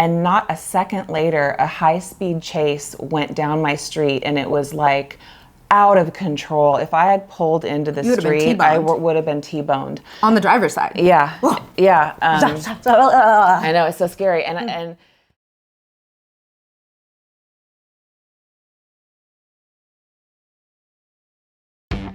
And not a second later, a high-speed chase went down my street, and it was like out of control. If I had pulled into the street, I would have been T-boned. On the driver's side. Yeah. Yeah. I know, it's so scary. And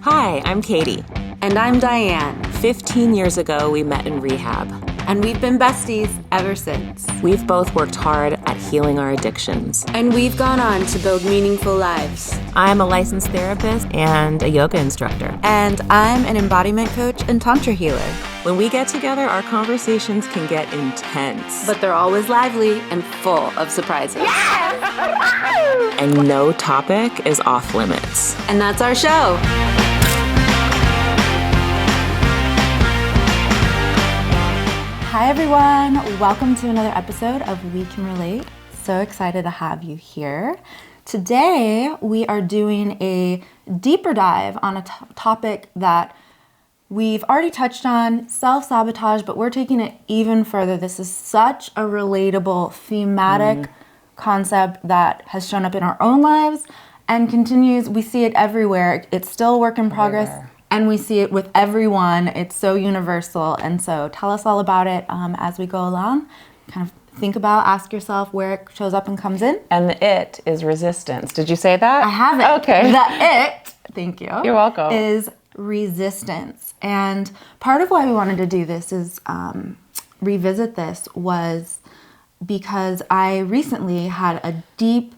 Hi, I'm Katie. And I'm Diane. 15 years ago, we met in rehab. And we've been besties ever since. We've both worked hard at healing our addictions. And we've gone on to build meaningful lives. I'm a licensed therapist and a yoga instructor. And I'm an embodiment coach and tantra healer. When we get together, our conversations can get intense. But they're always lively and full of surprises. Yes! And no topic is off limits. And that's our show. Hi everyone, welcome to another episode of We Can Relate. So excited to have you here. Today we are doing a deeper dive on a topic that we've already touched on, self-sabotage, but we're taking it even further. This is such a relatable thematic concept that has shown up in our own lives and continues. We see it everywhere. It's still a work in progress. Everywhere. And we see it with everyone. It's so universal. And so tell us all about it as we go along. Kind of think about, ask yourself where it shows up and comes in. And the it is resistance. Did you say that? I have it. Okay. The it, thank you. You're welcome. Is resistance. And part of why we wanted to do this is revisit this was because I recently had a deep,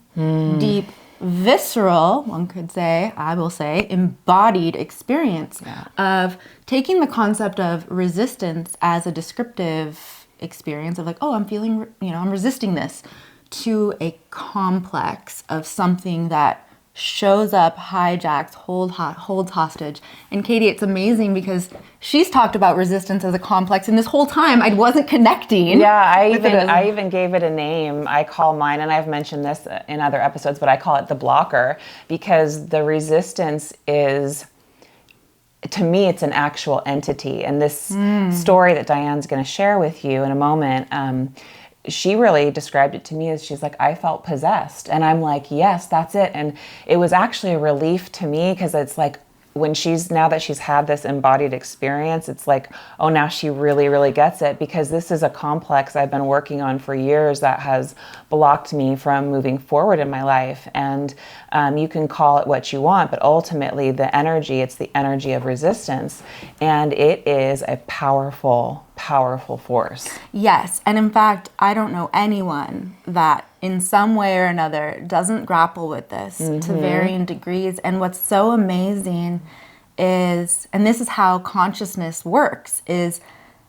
visceral, one could say, I will say, embodied experience of taking the concept of resistance as a descriptive experience of like, oh, I'm feeling, I'm resisting this, to a complex of something that shows up, hijacks, holds hostage. And Katie, it's amazing because she's talked about resistance as a complex, and this whole time I wasn't connecting. Yeah, I even gave it a name. I call mine, and I've mentioned this in other episodes, but I call it the blocker, because the resistance is, to me, it's an actual entity. And this story that Diane's going to share with you in a moment, she really described it to me as, she's like, I felt possessed. And I'm like, yes, that's it. And it was actually a relief to me, because it's like, now that she's had this embodied experience, it's like, oh, now she really, really gets it, because this is a complex I've been working on for years that has blocked me from moving forward in my life. And you can call it what you want, but ultimately it's the energy of resistance. And it is a powerful, powerful force. Yes. And in fact, I don't know anyone that in some way or another doesn't grapple with this to varying degrees. And what's so amazing is, and this is how consciousness works, is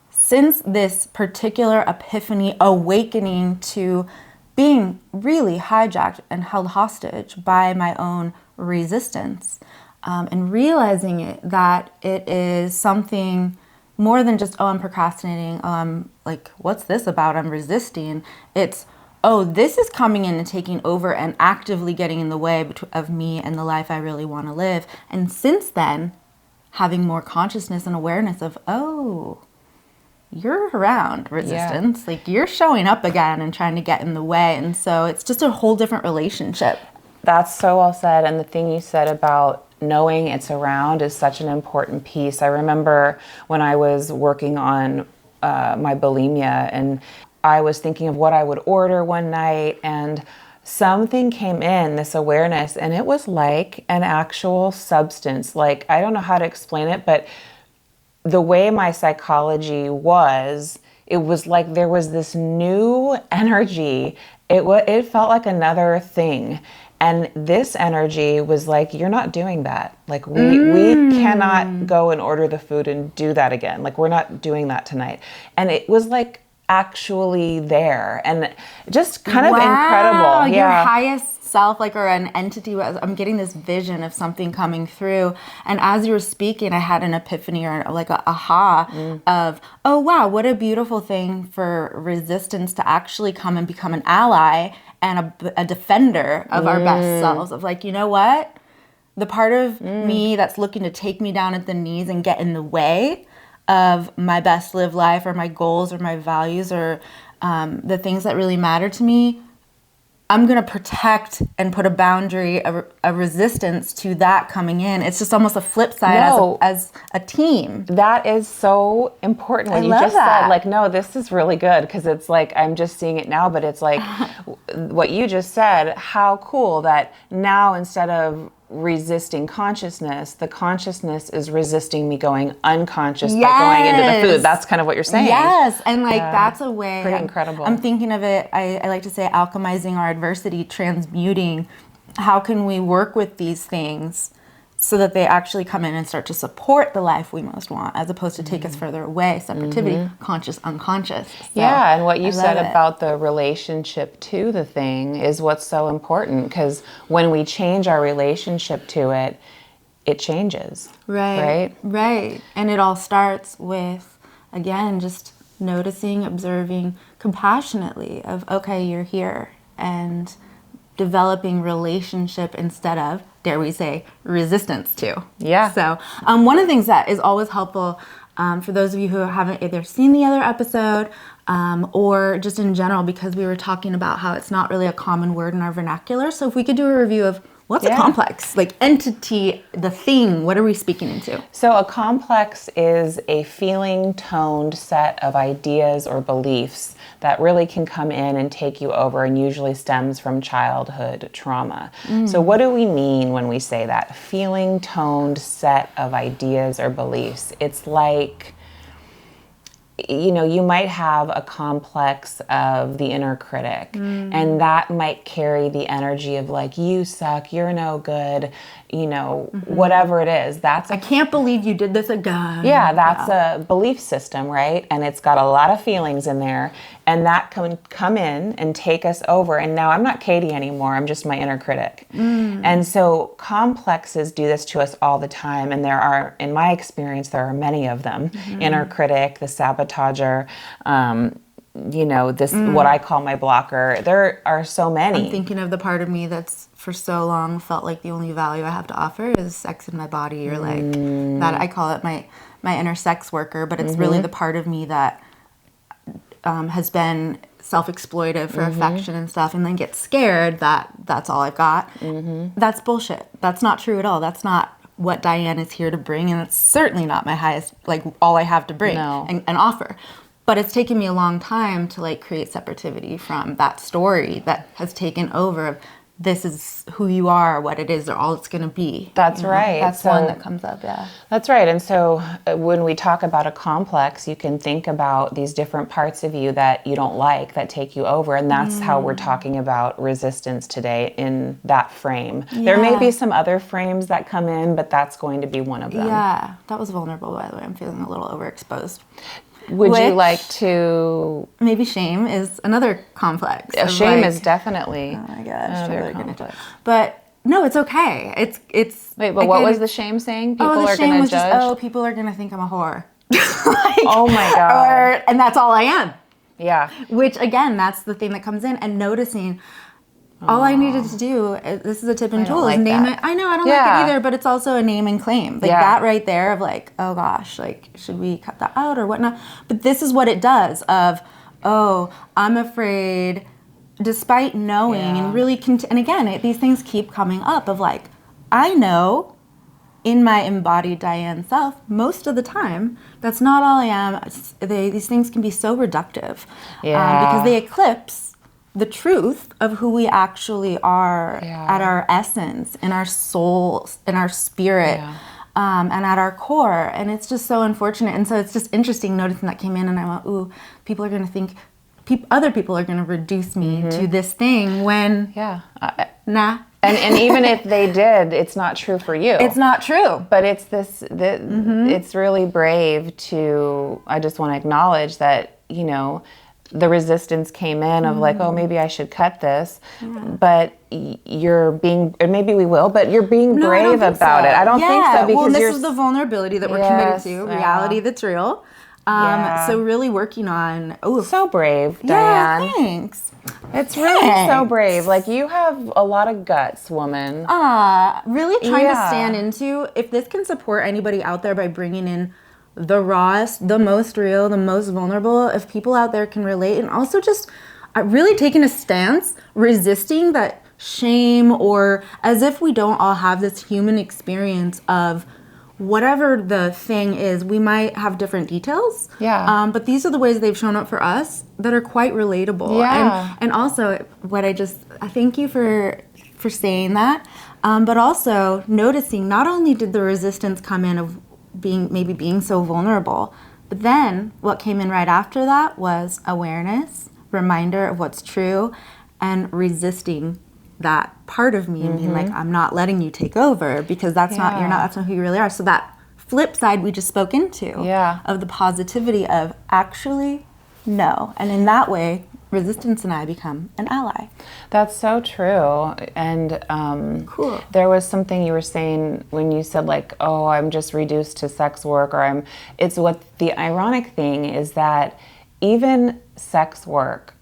since this particular epiphany, awakening to being really hijacked and held hostage by my own resistance, and realizing that it is something more than just, oh, I'm procrastinating, oh, I'm like, what's this about? I'm resisting. It's, oh, this is coming in and taking over and actively getting in the way of me and the life I really want to live. And since then, having more consciousness and awareness of, oh, you're around resistance. Yeah. Like, you're showing up again and trying to get in the way. And so it's just a whole different relationship. That's so well said. And the thing you said about knowing it's around is such an important piece. I remember when I was working on my bulimia, and I was thinking of what I would order one night, and something came in, this awareness, and it was like an actual substance. Like, I don't know how to explain it, but the way my psychology was, it was like there was this new energy. It felt like another thing. And this energy was like, you're not doing that. Like, we cannot go and order the food and do that again. Like, we're not doing that tonight. And it was like actually there, and just kind of incredible. Your highest self, like, or an entity. I'm getting this vision of something coming through. And as you were speaking, I had an epiphany, or like a aha of, oh, wow, what a beautiful thing for resistance to actually come and become an ally and a defender of our best selves, of like, you know what? The part of me that's looking to take me down at the knees and get in the way of my best lived life, or my goals, or my values, or the things that really matter to me, I'm going to protect and put a boundary, a resistance to that coming in. It's just almost a flip side as a team. That is so important. When you just said, like, no, this is really good, because it's like, I'm just seeing it now, but it's like what you just said, how cool that now instead of resisting consciousness, the consciousness is resisting me going unconscious by going into the food. That's kind of what you're saying. Yes, and like that's a way. Pretty incredible. I'm thinking of it, I like to say alchemizing our adversity, transmuting. How can we work with these things so that they actually come in and start to support the life we most want, as opposed to take us further away, subjectivity, conscious, unconscious. So, yeah, and what you said about the relationship to the thing is what's so important, because when we change our relationship to it, it changes. Right. And it all starts with, again, just noticing, observing compassionately of, okay, you're here, and developing relationship instead of, dare we say, resistance to. Yeah. So one of the things that is always helpful for those of you who haven't either seen the other episode or just in general, because we were talking about how it's not really a common word in our vernacular. So if we could do a review of what's a complex, like entity, the thing, what are we speaking into? So a complex is a feeling toned set of ideas or beliefs that really can come in and take you over, and usually stems from childhood trauma. So what do we mean when we say that? Feeling toned set of ideas or beliefs. It's like, you know, you might have a complex of the inner critic, and that might carry the energy of like, you suck, you're no good, you know, whatever it is. I can't believe you did this again. Yeah, that's a belief system, right? And it's got a lot of feelings in there, and that can come in and take us over. And now I'm not Katie anymore, I'm just my inner critic. And so complexes do this to us all the time. And there are, in my experience, there are many of them. Inner critic, the sabotager, you know, this, what I call my blocker. There are so many. I'm thinking of the part of me that's for so long felt like the only value I have to offer is sex in my body, or like that. I call it my inner sex worker, but it's really the part of me that has been self-exploitive for affection and stuff, and then gets scared that that's all I've got. That's bullshit. That's not true at all. That's not what Diane is here to bring, and it's certainly not my highest, like, all I have to bring and offer. But it's taken me a long time to like create separativity from that story that has taken over. This is who you are, what it is, or all it's going to be. That's right. That's one that comes up, That's right. And so when we talk about a complex, you can think about these different parts of you that you don't like, that take you over. And that's how we're talking about resistance today in that frame. There may be some other frames that come in, but that's going to be one of them. Yeah, that was vulnerable, by the way. I'm feeling a little overexposed. Would you like to... Maybe shame is another complex. Shame is definitely... Oh my gosh. Another complex. But no, it's okay. It's. Wait, but what was the shame saying? People are going to judge? People are going to think I'm a whore. Oh my God. And that's all I am. Yeah. Which, again, that's the thing that comes in, and noticing... All I needed to do, this is a tip and tool, is name it. I know, I don't like it either, but it's also a name and claim. Like that right there of like, oh gosh, like, should we cut that out or whatnot? But this is what it does of, oh, I'm afraid, despite knowing and really, and again, these things keep coming up of like, I know in my embodied Diane self, most of the time, that's not all I am. These things can be so reductive because they eclipse the truth of who we actually are at our essence, in our soul, in our spirit, and at our core. And it's just so unfortunate. And so it's just interesting noticing that came in, and I went, ooh, people are going to think, other people are going to reduce me to this thing when, nah. And even if they did, it's not true for you. It's not true. But it's this, it's really brave to, I just want to acknowledge that, you know, the resistance came in of like, oh, maybe I should cut this, but you're being, or maybe we will, but you're being brave about it. I don't think so, because this is the vulnerability that we're committed to, reality that's real. So really working on, so brave, Diane. Yeah, thanks. It's really so brave. Like, you have a lot of guts, woman. Really trying to stand into, if this can support anybody out there by bringing in the rawest, the most real, the most vulnerable. If people out there can relate, and also just really taking a stance, resisting that shame, or as if we don't all have this human experience of whatever the thing is. We might have different details, but these are the ways they've shown up for us that are quite relatable. And also, I thank you for saying that, but also noticing not only did the resistance come in of being so vulnerable, but then what came in right after that was awareness, reminder of what's true, and resisting that part of me and being like, I'm not letting you take over, because that's not who you really are. So that flip side we just spoke into of the positivity of actually no. And in that way, resistance and I become an ally. That's so true. And Cool. There was something you were saying when you said like, oh, I'm just reduced to sex work, or it's what the ironic thing is that even sex work,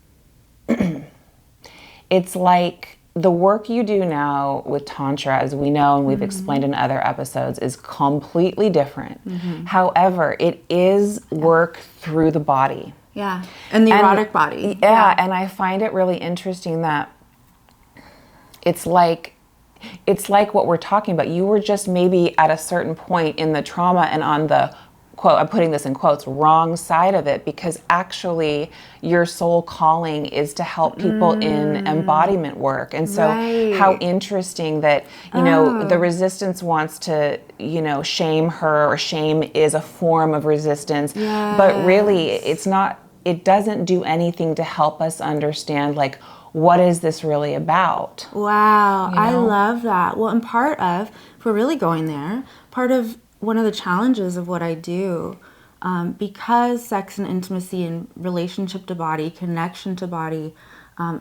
it's like the work you do now with Tantra, as we know and we've explained in other episodes, is completely different. However, it is work through the body. Yeah, and the erotic body. Yeah, and I find it really interesting that it's like what we're talking about. You were just maybe at a certain point in the trauma and on the, quote, I'm putting this in quotes, wrong side of it, because actually your soul calling is to help people in embodiment work. And so how interesting that, you know, the resistance wants to, you know, shame her, or shame is a form of resistance, but really it doesn't do anything to help us understand, like, what is this really about? Wow, You know? I love that. Well, and if we're really going there, part of one of the challenges of what I do, because sex and intimacy and relationship to body, connection to body,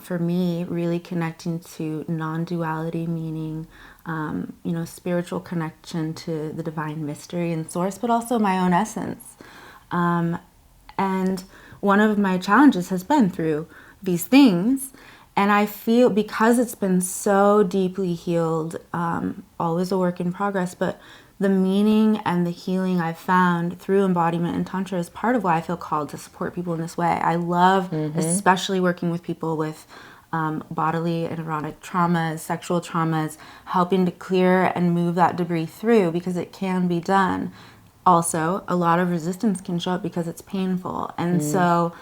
for me, really connecting to non-duality, meaning, you know, spiritual connection to the divine mystery and source, but also my own essence. And one of my challenges has been through these things. And I feel, because it's been so deeply healed, always a work in progress, but the meaning and the healing I've found through embodiment and Tantra is part of why I feel called to support people in this way. I love especially working with people with bodily and erotic traumas, sexual traumas, helping to clear and move that debris through, because it can be done. Also, a lot of resistance can show up because it's painful. And so,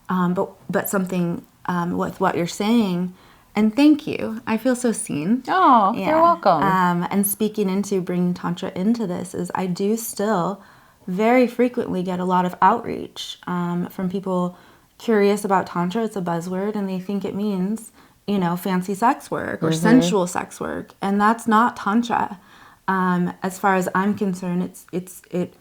but something with what you're saying, and thank you. I feel so seen. Oh, you're welcome. And speaking into bringing Tantra into this is I do still very frequently get a lot of outreach from people curious about Tantra. It's a buzzword, and they think it means, you know, fancy sex work or sensual sex work. And that's not Tantra. As far as I'm concerned, it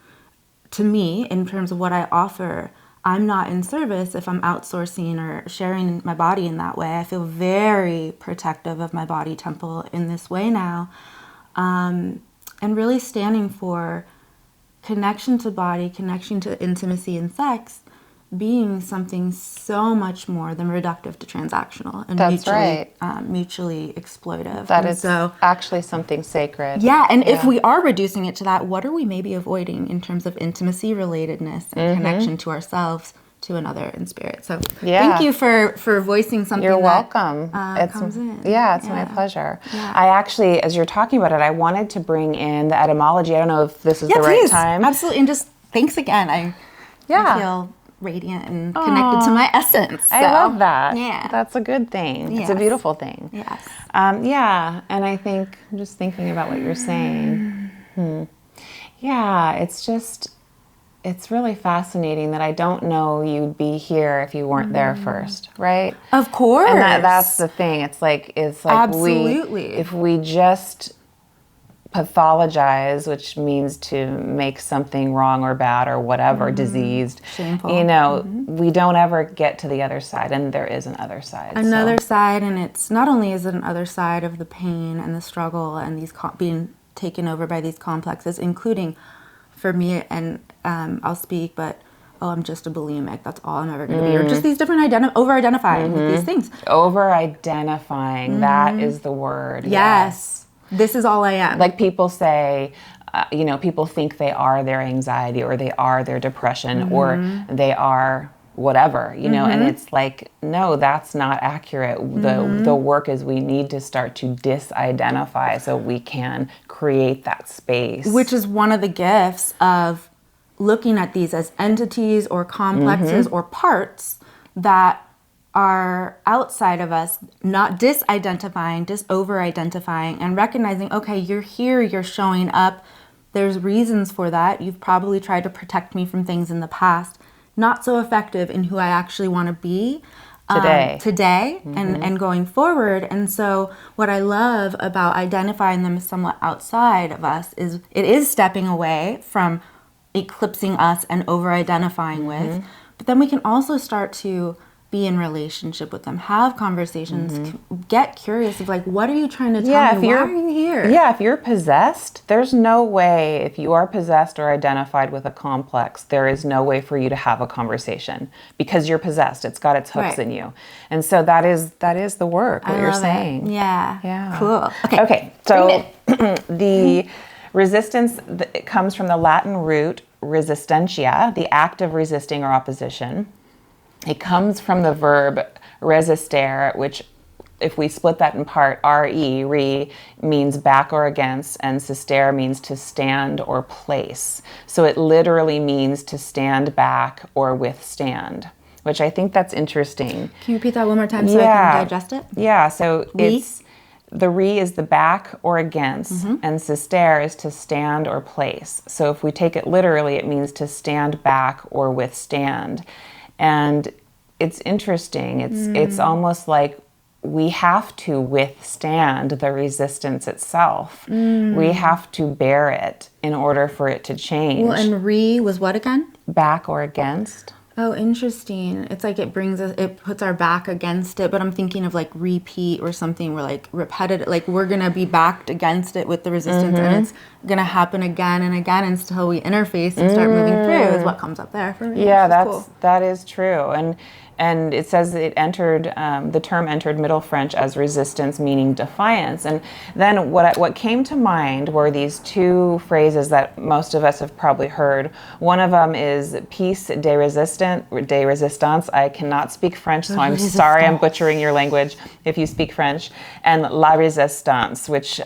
to me, in terms of what I offer, I'm not in service if I'm outsourcing or sharing my body in that way. I feel very protective of my body temple in this way now. And really standing for connection to body, connection to intimacy and sex, being something so much more than reductive to transactional and mutually exploitive. That is actually something sacred. Yeah, and if we are reducing it to that, what are we maybe avoiding in terms of intimacy, relatedness, and connection to ourselves, to another, and spirit? So thank you for voicing something. You're welcome. Comes in. Yeah, it's my pleasure. Yeah. I actually, as you're talking about it, I wanted to bring in the etymology. I don't know if this is the right time. Absolutely, and just thanks again. I feel radiant and connected to my essence. So. I love that. Yeah. That's a good thing. It's a beautiful thing. Yes. Yeah, and I think, I'm just thinking about what you're saying. Yeah, it's really fascinating that I don't know you'd be here if you weren't there first, right? Of course. And that's the thing. It's like absolutely. If we just pathologize, which means to make something wrong or bad or whatever, diseased, shameful, you know, we don't ever get to the other side, and there is an other side. Side, and it's not only is it an other side of the pain and the struggle and these being taken over by these complexes, including for me, and I'll speak, but I'm just a bulimic, that's all I'm ever going to be, or just these different over-identifying with these things. Over-identifying, that is the word. Yes. This is all I am. Like people say, people think they are their anxiety, or they are their depression, or they are whatever, and it's like, no, that's not accurate. The work is, we need to start to disidentify so we can create that space. Which is one of the gifts of looking at these as entities or complexes or parts that are outside of us, not disidentifying, over-identifying, and recognizing, okay, you're here, you're showing up. There's reasons for that. You've probably tried to protect me from things in the past. Not so effective in who I actually want to be today and going forward. And so what I love about identifying them as somewhat outside of us is it is stepping away from eclipsing us and over-identifying with, but then we can also start to be in relationship with them, have conversations, get curious of like, what are you trying to tell me? Why are you here? Yeah, if you're possessed, there's no way, if you are possessed or identified with a complex, there is no way for you to have a conversation because you're possessed. It's got its hooks in you. And so that is the work, what you're saying. Yeah. Cool. Okay. So the resistance, it comes from the Latin root resistentia, the act of resisting or opposition. It comes from the verb resistere, which, if we split that in part, re means back or against, and sistere means to stand or place. So it literally means to stand back or withstand, which I think that's interesting. Can you repeat that one more time so I can digest it? Yeah, so it's, the re is the back or against, and sistere is to stand or place. So if we take it literally, it means to stand back or withstand. And it's interesting. It's almost like we have to withstand the resistance itself. We have to bear it in order for it to change. Well, and re was what again? Back or against. Oh, interesting. It's like it puts our back against it, but I'm thinking of like repeat or something. We're like repetitive, like we're going to be backed against it with the resistance, and it's going to happen again and again until we interface and start moving through is what comes up there for me. Yeah, cool. that is true. And it says it entered, the term entered Middle French as resistance, meaning defiance. And then what came to mind were these two phrases that most of us have probably heard. One of them is pièce de résistance. I cannot speak French, so I'm sorry I'm butchering your language if you speak French. And la résistance, which,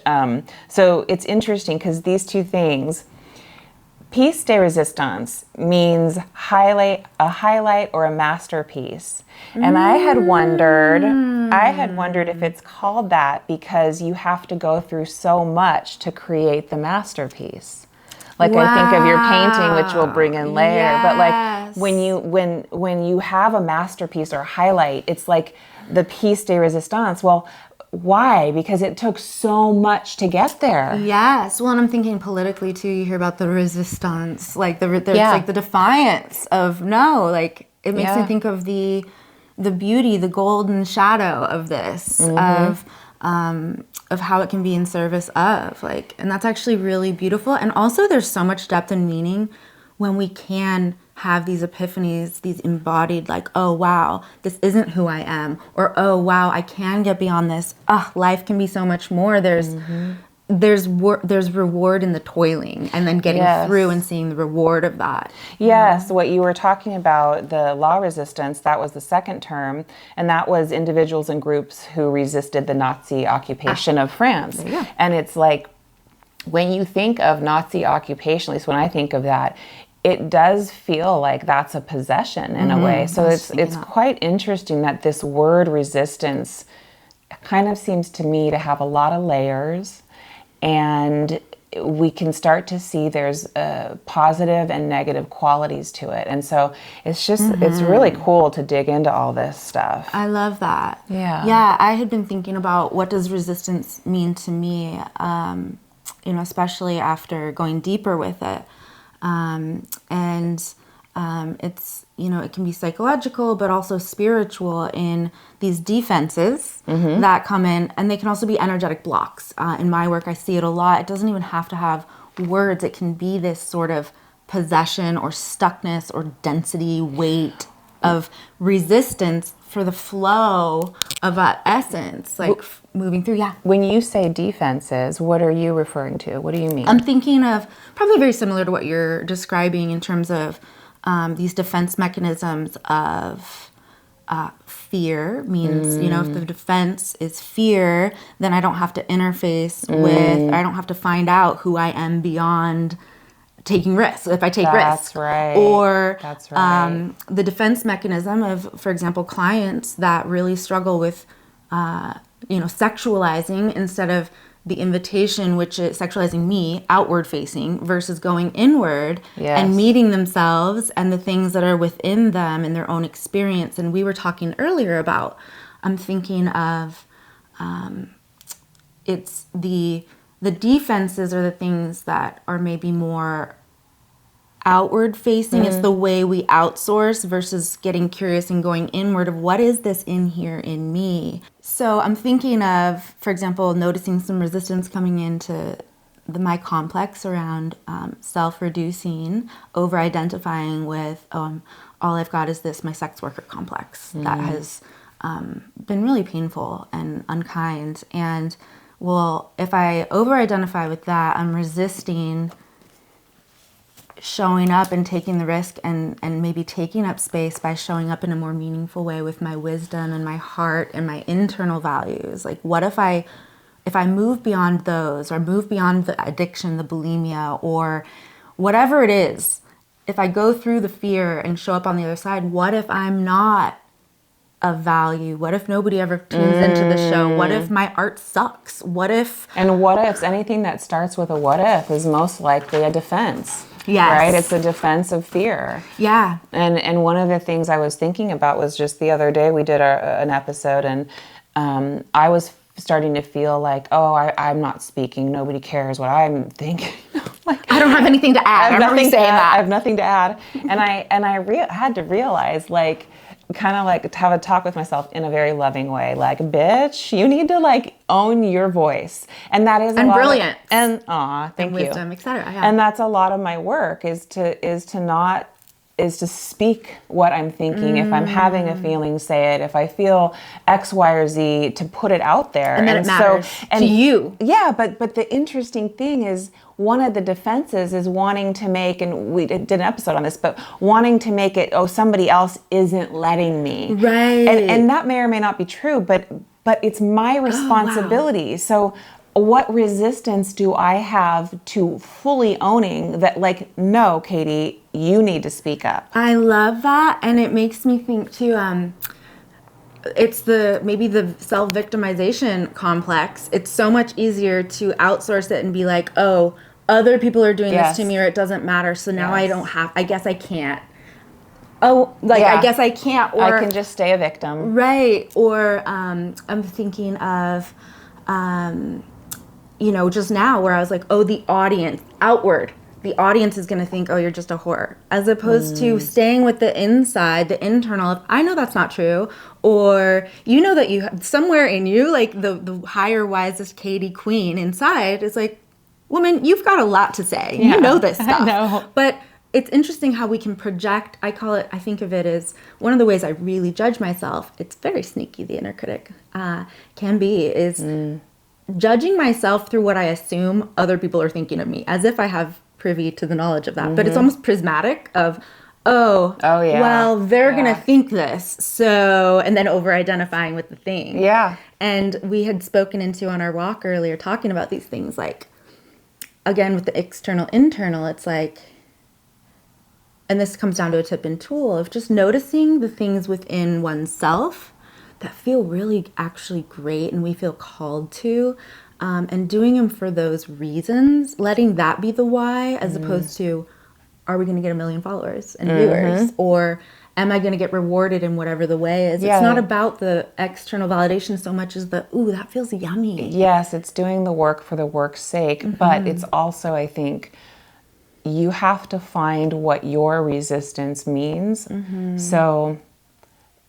so it's interesting because these two things, pièce de résistance means a highlight or a masterpiece. And I had wondered if it's called that because you have to go through so much to create the masterpiece. Like I think of your painting, which will bring in layer, but like when you have a masterpiece or a highlight, it's like the pièce de résistance. Well, why? Because it took so much to get there. Yes. Well, and I'm thinking politically too. You hear about the resistance, like there's like the defiance of no. Like it makes me think of the beauty, the golden shadow of this, of how it can be in service of like, and that's actually really beautiful. And also, there's so much depth and meaning when we can have these epiphanies, these embodied like, oh wow, this isn't who I am, or oh wow, I can get beyond this. Life can be so much more. There's reward in the toiling, and then getting through and seeing the reward of that. Yes, what you were talking about, the law resistance, that was the second term, and that was individuals and groups who resisted the Nazi occupation of France. And it's like, when you think of Nazi occupation, at least when I think of that, it does feel like that's a possession in a way. So it's quite interesting that this word resistance kind of seems to me to have a lot of layers, and we can start to see there's positive and negative qualities to it. And so it's just, it's really cool to dig into all this stuff. I love that. Yeah, I had been thinking about what does resistance mean to me, especially after going deeper with it. It's, it can be psychological, but also spiritual in these defenses that come in, and they can also be energetic blocks. In my work, I see it a lot. It doesn't even have to have words. It can be this sort of possession or stuckness or density, weight of resistance for the flow of that essence, like moving through. Yeah. When you say defenses, what are you referring to? What do you mean? I'm thinking of probably very similar to what you're describing in terms of these defense mechanisms of fear. Means, if the defense is fear, then I don't have to interface with, I don't have to find out who I am beyond taking risks, if I take risks. That's right. Or That's right. The defense mechanism of, for example, clients that really struggle with, sexualizing instead of the invitation, which is sexualizing me, outward facing, versus going inward and meeting themselves and the things that are within them and their own experience. And we were talking earlier about, I'm thinking of, it's the defenses are the things that are maybe more outward facing. It's the way we outsource versus getting curious and going inward of what is this in here in me. So I'm thinking of, for example, noticing some resistance coming into my complex around self-reducing, over-identifying with, all I've got is this, my sex worker complex that has been really painful and unkind. And well, if I over-identify with that, I'm resisting showing up and taking the risk and maybe taking up space by showing up in a more meaningful way with my wisdom and my heart and my internal values. Like, what if I move beyond those, or move beyond the addiction, the bulimia, or whatever it is, if I go through the fear and show up on the other side, what if I'm not of value? What if nobody ever tunes into the show? What if my art sucks? What if... And what ifs, anything that starts with a what if is most likely a defense. Yes. Right? It's a defense of fear. Yeah. And one of the things I was thinking about was just the other day we did an episode, and I was starting to feel like, I'm not speaking. Nobody cares what I'm thinking. Like, I don't have anything to add. I have nothing to add. And I had to realize, like, kind of like to have a talk with myself in a very loving way, like, bitch, you need to like own your voice. And that is a lot brilliant. Thank and you. Wisdom, etc. Yeah. And that's a lot of my work is to speak what I'm thinking. If I'm having a feeling, say it. If I feel X, Y, or Z, to put it out there. And then it matters to you. Yeah, but the interesting thing is, one of the defenses is wanting to make, and we did an episode on this, but wanting to make it, somebody else isn't letting me. Right. And that may or may not be true, but it's my responsibility. Wow. So what resistance do I have to fully owning that, like, no, Katie, you need to speak up? I love that. And it makes me think too, it's maybe the self-victimization complex. It's so much easier to outsource it and be like, other people are doing this to me, or it doesn't matter. So now I guess I can't. I guess I can't. Or I can just stay a victim. Right. Or I'm thinking of, just now where I was like, the audience, outward. The audience is going to think, you're just a whore. As opposed to staying with the inside, the internal, if I know that's not true, or that you have somewhere in you, like the higher, wisest Katie Queen inside is like, woman, you've got a lot to say. Yeah. You know this stuff. I know. But it's interesting how we can project. I think of it as one of the ways I really judge myself. It's very sneaky, the inner critic can be, is judging myself through what I assume other people are thinking of me, as if I have privy to the knowledge of that. But it's almost prismatic of, well, they're going to think this. So, and then over-identifying with the thing. Yeah. And we had spoken into on our walk earlier, talking about these things, like, again, with the external, internal, it's like, and this comes down to a tip and tool of just noticing the things within oneself that feel really actually great and we feel called to, and doing them for those reasons, letting that be the why, as opposed to, are we going to get 1 million followers and viewers? Or am I going to get rewarded in whatever the way is? Yeah. It's not about the external validation so much as that feels yummy. Yes, it's doing the work for the work's sake, but it's also, I think, you have to find what your resistance means. So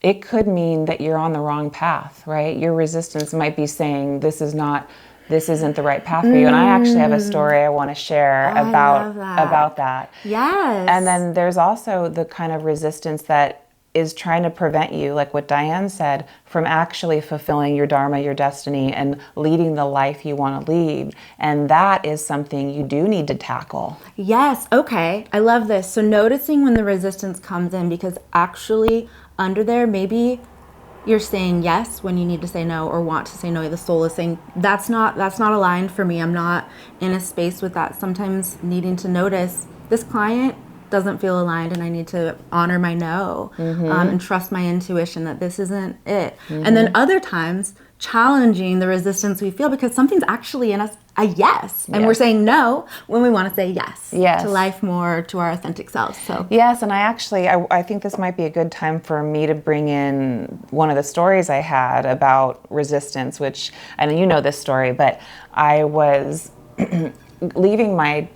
it could mean that you're on the wrong path, right? Your resistance might be saying, this isn't the right path for you. And I actually have a story I want to share about that. Yes. And then there's also the kind of resistance that is trying to prevent you, like what Diane said, from actually fulfilling your dharma, your destiny, and leading the life you want to lead. And that is something you do need to tackle. Yes. Okay. I love this. So noticing when the resistance comes in, because actually under there, maybe you're saying yes when you need to say no, or want to say no. The soul is saying that's not aligned for me. I'm not in a space with that. Sometimes needing to notice this client doesn't feel aligned, and I need to honor my no, and trust my intuition that this isn't it. And then other times challenging the resistance we feel, because something's actually in us a yes, and we're saying no when we want to say yes, to life more, to our authentic selves. So yes, and I think this might be a good time for me to bring in one of the stories I had about resistance, which, and you know this story, but I was leaving my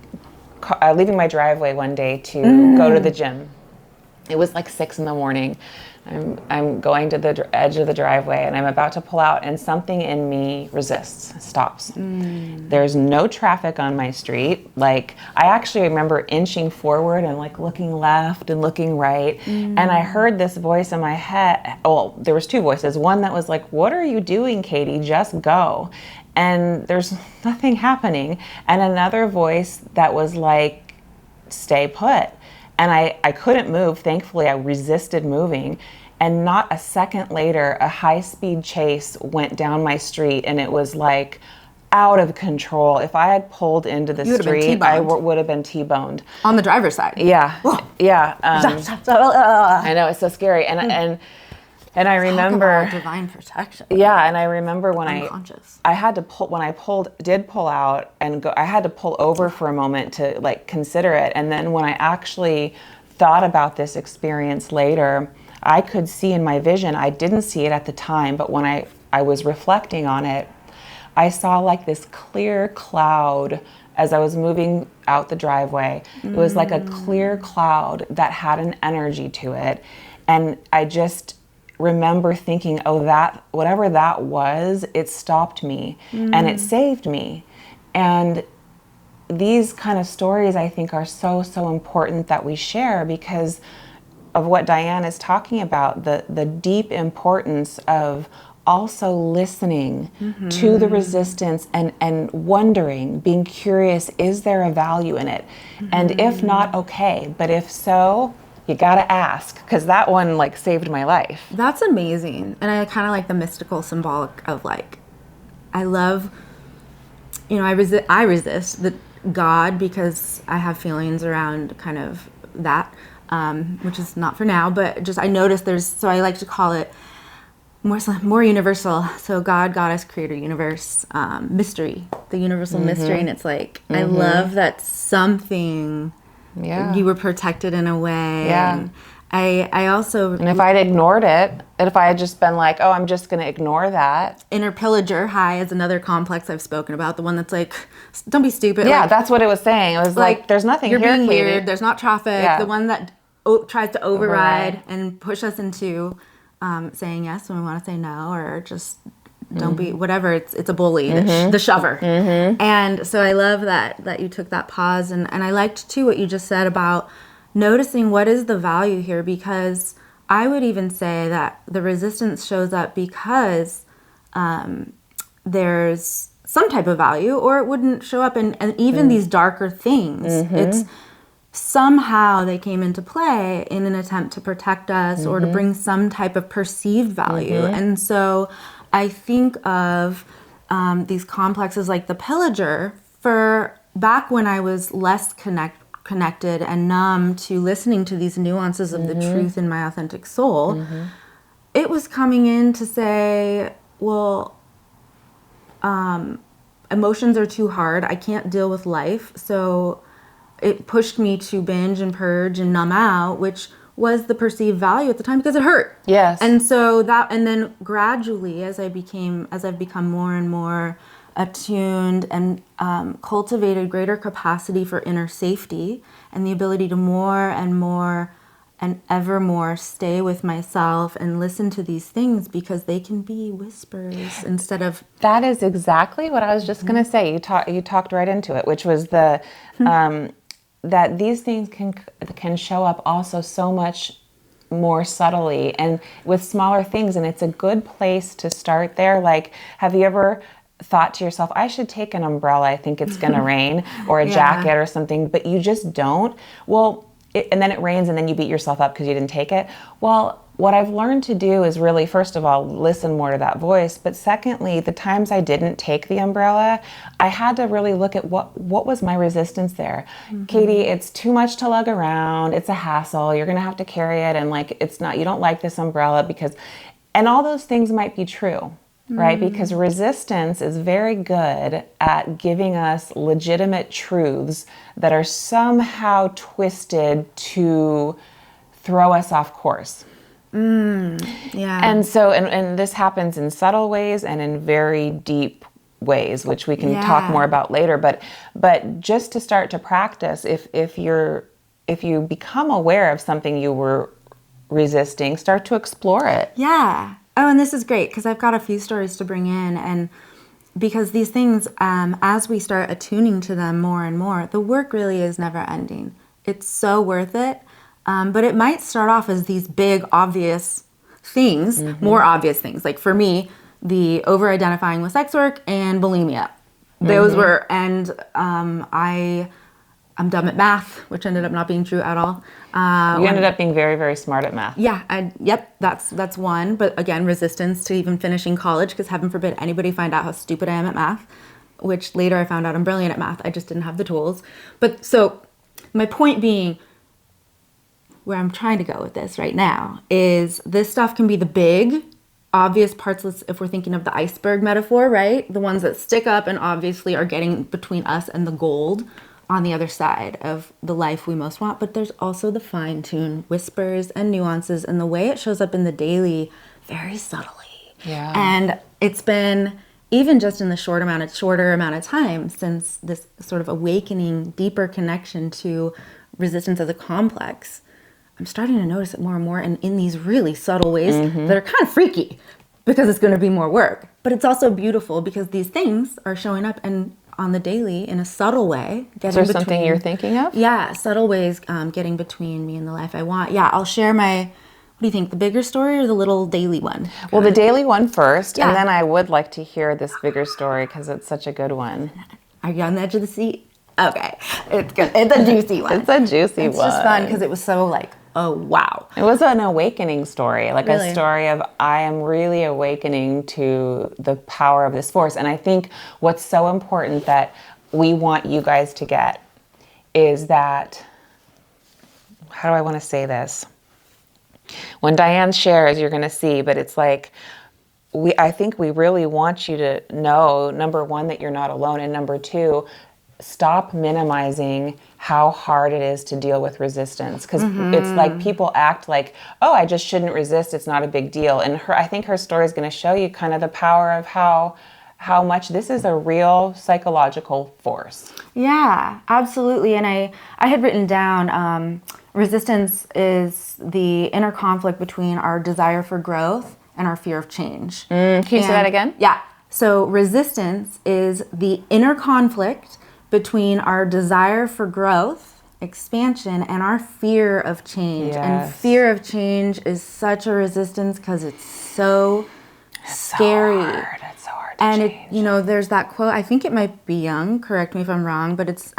driveway one day to go to the gym. It was like 6 a.m. I'm going to the edge of the driveway, and I'm about to pull out, and something in me resists, stops. There's no traffic on my street. Like, I actually remember inching forward and like looking left and looking right. And I heard this voice in my head. Well, there was two voices. One that was like, "What are you doing, Katie? Just go." And there's nothing happening. And another voice that was like, "Stay put." And I couldn't move. Thankfully, I resisted moving. And not a second later, a high-speed chase went down my street, and it was like out of control. If I had pulled into the street, I would have been T-boned. On the driver's side. Yeah. Yeah. I know, it's so scary. And I remember divine protection. Yeah, and I remember when I had to pull, when I did pull out and go, I had to pull over for a moment to like consider it. And then when I actually thought about this experience later, I could see in my vision, I didn't see it at the time, but when I was reflecting on it, I saw like this clear cloud as I was moving out the driveway. It was like a clear cloud that had an energy to it. And I just remember thinking, oh, that, whatever that was, it stopped me and it saved me. And these kind of stories, I think, are so, so important that we share because of what Diane is talking about, the deep importance of also listening to the resistance and wondering, being curious, is there a value in it? And if not, okay. But if so, you gotta ask, because that one like saved my life. That's amazing. And I kind of like the mystical symbolic of like, I love, I resist the God because I have feelings around kind of that, which is not for now, but just I noticed so I like to call it more universal. So God, Goddess, Creator, Universe, mystery, the universal mystery. And it's like, I love that something, you were protected in a way. Yeah. And I also... And if I'd ignored it, and if I had just been like, oh, I'm just going to ignore that. Inner pillager high is another complex I've spoken about. The one that's like, don't be stupid. Yeah, like, that's what it was saying. It was like there's nothing you're here, being Katie. weird. There's not traffic. Yeah. The one that tries to override and push us into saying yes when we want to say no, or just don't be, whatever. It's a bully, the shover. And so I love that you took that pause. And I liked, too, what you just said about noticing what is the value here, because I would even say that the resistance shows up because there's some type of value, or it wouldn't show up in and even these darker things. It's somehow they came into play in an attempt to protect us or to bring some type of perceived value. And so I think of these complexes like the pillager for back when I was less connected and numb to listening to these nuances of the truth in my authentic soul. It was coming in to say, well, emotions are too hard. I can't deal with life. So it pushed me to binge and purge and numb out, which was the perceived value at the time because it hurt. Yes. And so and then gradually as I've become more and more attuned and cultivated greater capacity for inner safety and the ability to more and more and ever more stay with myself and listen to these things because they can be whispers instead of... That is exactly what I was just going to say. You talked right into it, which was that these things can show up also so much more subtly and with smaller things. And it's a good place to start there. Like, have you ever thought to yourself, I should take an umbrella, I think it's going to rain, or a jacket or something, but you just don't? Well, and then it rains and then you beat yourself up because you didn't take it. Well, what I've learned to do is really, first of all, listen more to that voice. But secondly, the times I didn't take the umbrella, I had to really look at what was my resistance there. Katie, it's too much to lug around. It's a hassle. You're going to have to carry it. And like, it's not, you don't like this umbrella because, and all those things might be true. Right? Because resistance is very good at giving us legitimate truths that are somehow twisted to throw us off course. Yeah. And so, and this happens in subtle ways and in very deep ways, which we can talk more about later. But just to start to practice, if you become aware of something you were resisting, start to explore it. Yeah. Oh, and this is great because I've got a few stories to bring in, and because these things, as we start attuning to them more and more, the work really is never ending. It's so worth it, but it might start off as these big, obvious things, more obvious things. Like for me, the over-identifying with sex work and bulimia. Those were, and I'm dumb at math, which ended up not being true at all. You ended up being very, very smart at math. Yeah, that's one. But again, resistance to even finishing college, because heaven forbid anybody find out how stupid I am at math, which later I found out I'm brilliant at math. I just didn't have the tools. But so my point being, where I'm trying to go with this right now, is this stuff can be the big, obvious parts, if we're thinking of the iceberg metaphor, right? The ones that stick up and obviously are getting between us and the gold on the other side of the life we most want. But there's also the fine-tuned whispers and nuances and the way it shows up in the daily very subtly. Yeah. And it's been, even just in the shorter amount of time since this sort of awakening, deeper connection to resistance as a complex, I'm starting to notice it more and more, and in these really subtle ways that are kind of freaky because it's going to be more work. But it's also beautiful because these things are showing up and on the daily in a subtle way. Is there something you're thinking of? Yeah, subtle ways getting between me and the life I want. Yeah, I'll share my, what do you think, the bigger story or the little daily one? Well, the daily one first, Yeah. and then I would like to hear this bigger story because it's such a good one. Are you on the edge of the seat? Okay, it's good. It's a juicy one. It's a juicy It's one. just fun because it was so like, oh, wow. It was an awakening story, like Really? a story of I am really awakening to the power of this force. And I think what's so important that we want you guys to get is that, how do I want to say this? When Diane shares, you're going to see, but it's like, I think we really want you to know, number one, that you're not alone, and number two, stop minimizing how hard it is to deal with resistance, because it's like people act like, oh, I just shouldn't resist, it's not a big deal. And I think her story is going to show you kind of the power of how much this is a real psychological force. Yeah, absolutely. And I had written down, resistance is the inner conflict between our desire for growth and our fear of change. Can you say that again? Yeah. So resistance is the inner conflict between our desire for growth, expansion, and our fear of change. And Yes. fear of change is such a resistance because it's so scary. It's so hard to And change. there's that quote, I think it might be Young, correct me if I'm wrong, but it's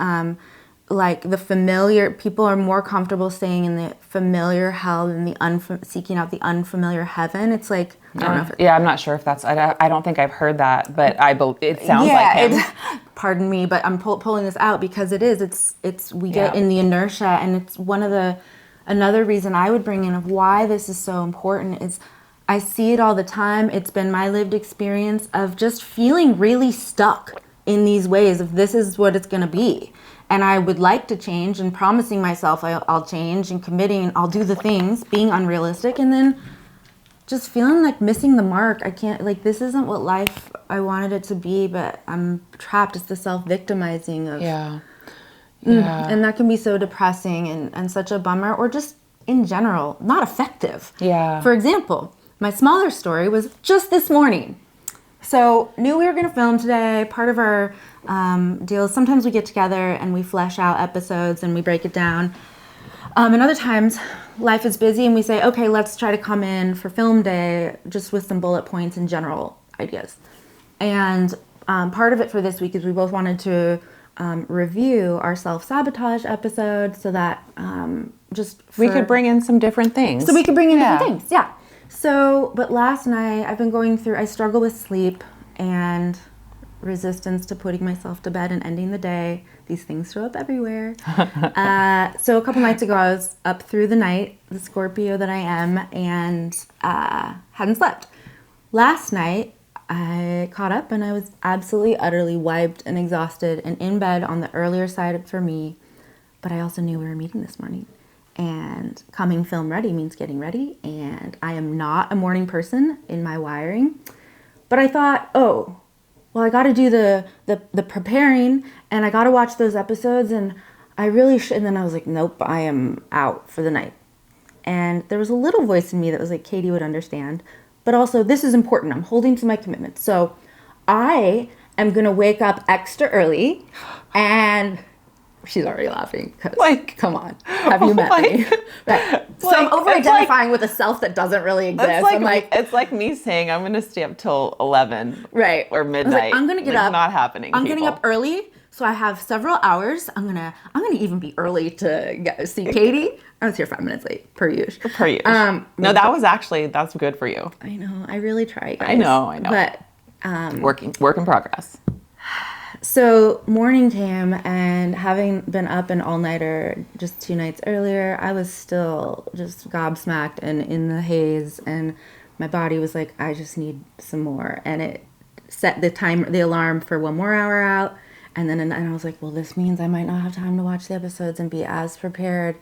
like the familiar, people are more comfortable staying in the familiar hell than the seeking out the unfamiliar heaven. It's like, I don't know if Yeah, I'm not sure if that's, I don't think I've heard that, but it sounds like him. Pardon me, but I'm pulling this out because we get in the inertia, and it's another reason I would bring in of why this is so important is I see it all the time. It's been my lived experience of just feeling really stuck in these ways of this is what it's going to be. And I would like to change and promising myself I'll change and committing I'll do the things, being unrealistic, and then just feeling like missing the mark. I can't, like, this isn't what life I wanted it to be, but I'm trapped. It's the self-victimizing of, Yeah. and that can be so depressing and such a bummer, or just in general, not effective. Yeah. For example, my smaller story was just this morning. So knew we were going to film today. Part of our deal is sometimes we get together and we flesh out episodes and we break it down. And other times, life is busy and we say, okay, let's try to come in for film day just with some bullet points and general ideas. And part of it for this week is we both wanted to review our self-sabotage episode so that we could bring in some different things. So we could bring in different things, yeah. So, but last night I've been going through, I struggle with sleep and resistance to putting myself to bed and ending the day. These things show up everywhere. So a couple nights ago I was up through the night, the Scorpio that I am, and hadn't slept. Last night I caught up and I was absolutely, utterly wiped and exhausted and in bed on the earlier side for me. But I also knew we were meeting this morning. And coming film ready means getting ready. And I am not a morning person in my wiring. But I thought, oh, well, I got to do the preparing and I got to watch those episodes. And I really should. And then I was like, nope, I am out for the night. And there was a little voice in me that was like, Katie would understand. But also, this is important. I'm holding to my commitment. So I am going to wake up extra early. And she's already laughing. Like, come on. Have you met me? Right. So I'm over-identifying with a self that doesn't really exist. It's like me saying I'm going to stay up till 11. Right. Or midnight. I'm going to get up. Not happening, I'm getting up early. So I have several hours. I'm gonna even be early to see Katie. I was here 5 minutes late, per usual. Per usual. No, that's good for you. I know. I really try, guys. I know. But work in progress. So morning came, and having been up an all-nighter just 2 nights earlier, I was still just gobsmacked and in the haze, and my body was like, I just need some more. And it set the alarm for 1 more hour out. And then I was like, well, this means I might not have time to watch the episodes and be as prepared.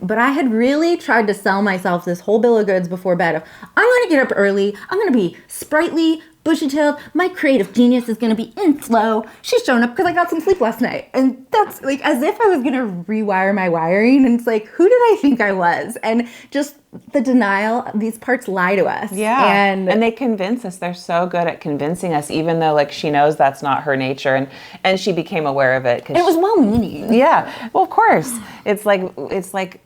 But I had really tried to sell myself this whole bill of goods before bed of, I'm going to get up early. I'm going to be sprightly, bushy-tailed. My creative genius is going to be in flow. She's showing up because I got some sleep last night. And that's like as if I was going to rewire my wiring. And it's like, who did I think I was? And just the denial, these parts lie to us. Yeah. And they convince us. They're so good at convincing us, even though like she knows that's not her nature. And she became aware of it. It was well-meaning. Yeah. Well, of course. It's like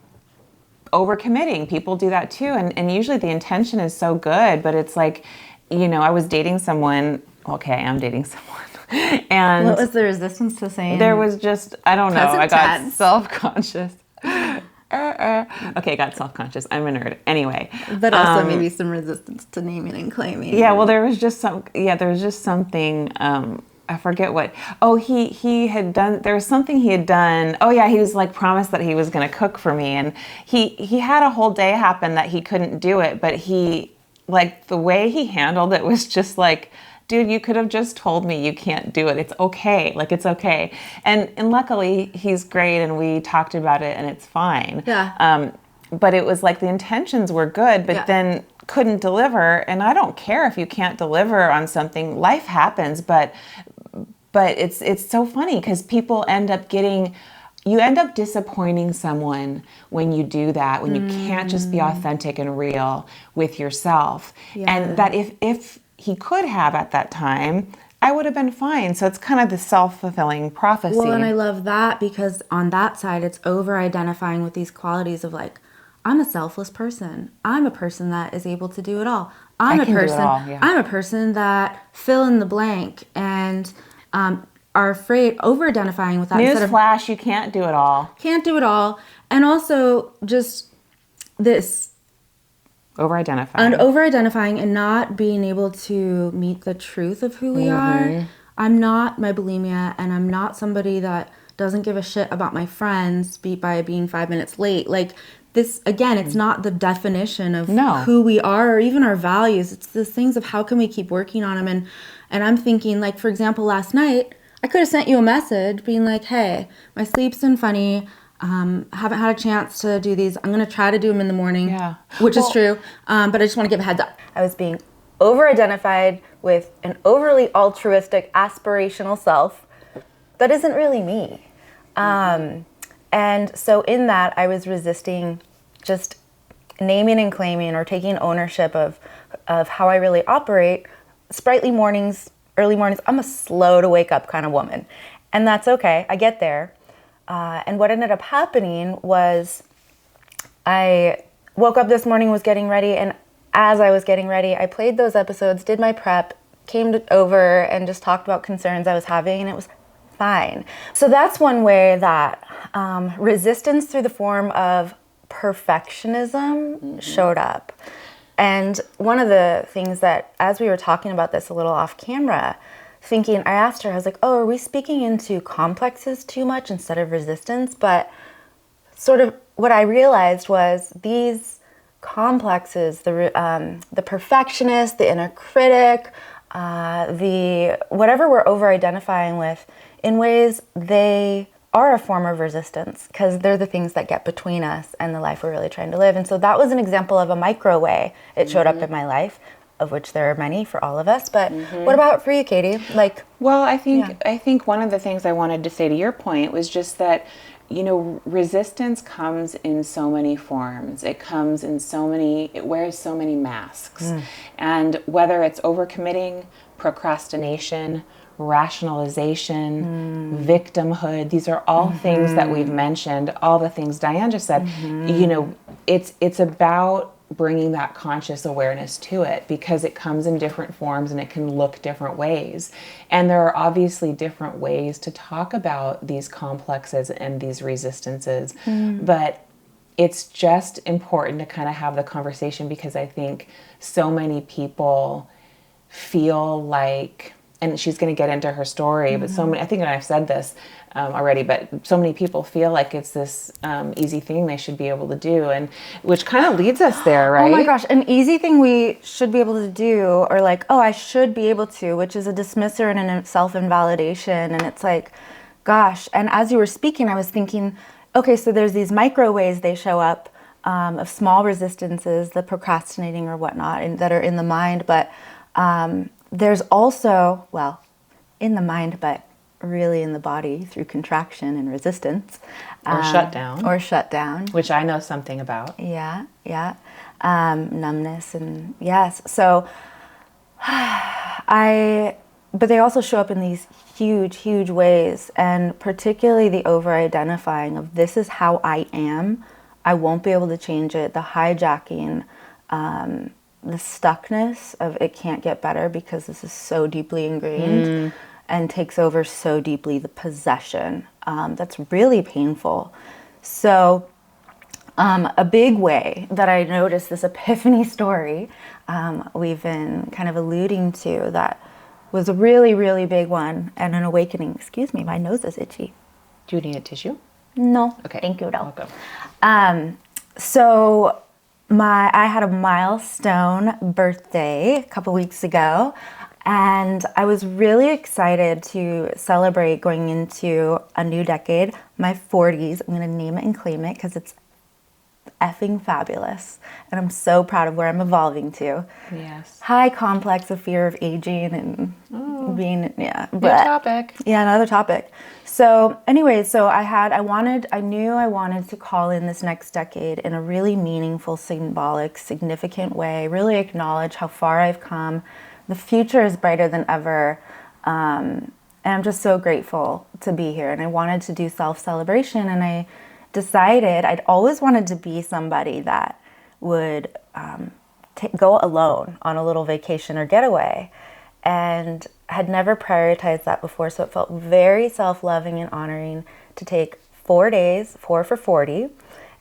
overcommitting. People do that too. And usually the intention is so good, but it's like, I was dating someone. Okay, I am dating someone. And what was the resistance to saying? There was just, I don't know. I got self-conscious. Okay, got self-conscious. I'm a nerd. Anyway. But also maybe some resistance to naming and claiming. Yeah, well, there was just something, I forget what. Oh, he had done, there was something he had done. Oh yeah, he was like promised that he was going to cook for me. And he had a whole day happen that he couldn't do it, but like the way he handled it was just like, dude, you could have just told me you can't do it. It's okay. Like, it's okay. And luckily he's great and we talked about it and it's fine. Yeah. But it was like the intentions were good, but then couldn't deliver. And I don't care if you can't deliver on something. Life happens, but it's so funny because people you end up disappointing someone when you do that, when you can't just be authentic and real with yourself. Yeah. And that if he could have at that time, I would have been fine. So it's kind of the self-fulfilling prophecy. Well, and I love that because on that side, it's over-identifying with these qualities of like, I'm a selfless person. I'm a person that is able to do it all. I'm a person that fill in the blank and are afraid, over-identifying with that. Newsflash, you can't do it all. Can't do it all. And also just this over-identifying and not being able to meet the truth of who we are. I'm not my bulimia, and I'm not somebody that doesn't give a shit about my friends by being 5 minutes late. Like this, again, it's not the definition of who we are or even our values. It's the things of how can we keep working on them. And I'm thinking, like, for example, last night, I could have sent you a message being like, hey, my sleep's been funny. Haven't had a chance to do these. I'm going to try to do them in the morning, which is true. But I just want to give a heads up. I was being over-identified with an overly altruistic, aspirational self that isn't really me. And so in that, I was resisting just naming and claiming or taking ownership of how I really operate. Sprightly mornings, early mornings, I'm a slow to wake up kind of woman. And that's okay. I get there. And what ended up happening was I woke up this morning, was getting ready, and as I was getting ready, I played those episodes, did my prep, over and just talked about concerns I was having, and it was fine. So that's one way that resistance through the form of perfectionism showed up. And one of the things that, as we were talking about this a little off camera, I asked her, I was like, oh, are we speaking into complexes too much instead of resistance? But sort of what I realized was these complexes, the perfectionist, the inner critic, the whatever we're over-identifying with, in ways they are a form of resistance because they're the things that get between us and the life we're really trying to live. And so that was an example of a micro way it showed up in my life, of which there are many for all of us. But what about for you, Katie? Well, I think one of the things I wanted to say to your point was just that, resistance comes in so many forms. It wears so many masks. And whether it's overcommitting, procrastination, rationalization, victimhood, these are all things that we've mentioned, all the things Diane just said. It's about bringing that conscious awareness to it because it comes in different forms and it can look different ways. And there are obviously different ways to talk about these complexes and these resistances. But it's just important to kind of have the conversation because I think so many people feel like, and she's going to get into her story, but I think I've said this already, but so many people feel like it's this easy thing they should be able to do, and which kind of leads us there, right? Oh my gosh, an easy thing we should be able to do, or I should be able to, which is a dismisser and a self-invalidation. And it's like, gosh, and as you were speaking, I was thinking, okay, so there's these micro ways they show up of small resistances, the procrastinating or whatnot, and that are in the mind, but there's also, in the mind, but really in the body through contraction and resistance. Or shutdown. Which I know something about. Yeah. Numbness and yes. So, but they also show up in these huge, huge ways. And particularly the over-identifying of this is how I am. I won't be able to change it. The hijacking, the stuckness of it can't get better because this is so deeply ingrained and takes over so deeply the possession. That's really painful. So a big way that I noticed this epiphany story we've been kind of alluding to that was a really, really big one and an awakening. Excuse me, my nose is itchy. Do you need a tissue? No. Okay. Thank you, though. Welcome. So I had a milestone birthday a couple weeks ago, and I was really excited to celebrate going into a new decade, my 40s. I'm going to name it and claim it because it's effing fabulous, and I'm so proud of where I'm evolving to. Yes. High complex of fear of aging and being, Another topic. Yeah, another topic. So anyway, I knew I wanted to call in this next decade in a really meaningful, symbolic, significant way, really acknowledge how far I've come. The future is brighter than ever. And I'm just so grateful to be here. And I wanted to do self-celebration, and I decided I'd always wanted to be somebody that would go alone on a little vacation or getaway, and had never prioritized that before. So it felt very self-loving and honoring to take 4 days, 4 for 40,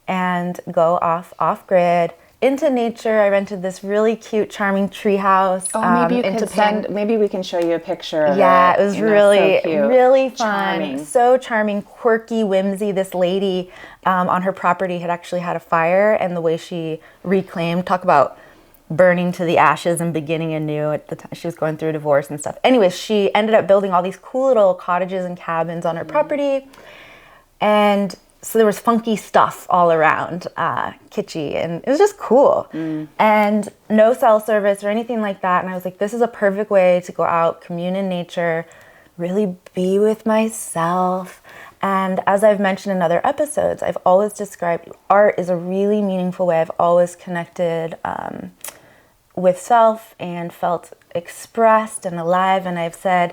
and go off-grid into nature. I rented this really cute, charming tree house. Maybe we can show you a picture of it was really, so really fun. Charming. So charming, quirky, whimsy. This lady on her property had actually had a fire, and the way she reclaimed, talk about burning to the ashes and beginning anew. At the time, she was going through a divorce and stuff. Anyways, she ended up building all these cool little cottages and cabins on her property. And so there was funky stuff all around, kitschy, and it was just cool. And no cell service or anything like that. And I was like, this is a perfect way to go out, commune in nature, really be with myself. And as I've mentioned in other episodes, I've always described art is a really meaningful way. I've always connected with self and felt expressed and alive. And I've said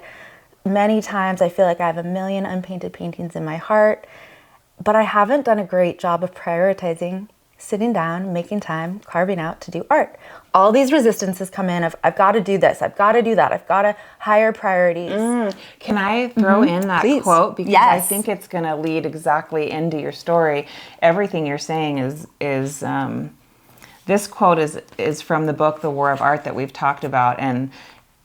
many times, I feel like I have a million unpainted paintings in my heart, but I haven't done a great job of prioritizing sitting down, making time, carving out to do art. All these resistances come in of, I've got to do this, I've got to do that, I've got to higher priorities. Can I throw in that Please. quote? Because I Yes. think it's going to lead exactly into your story. Everything you're saying is this quote is from the book The War of Art that we've talked about, and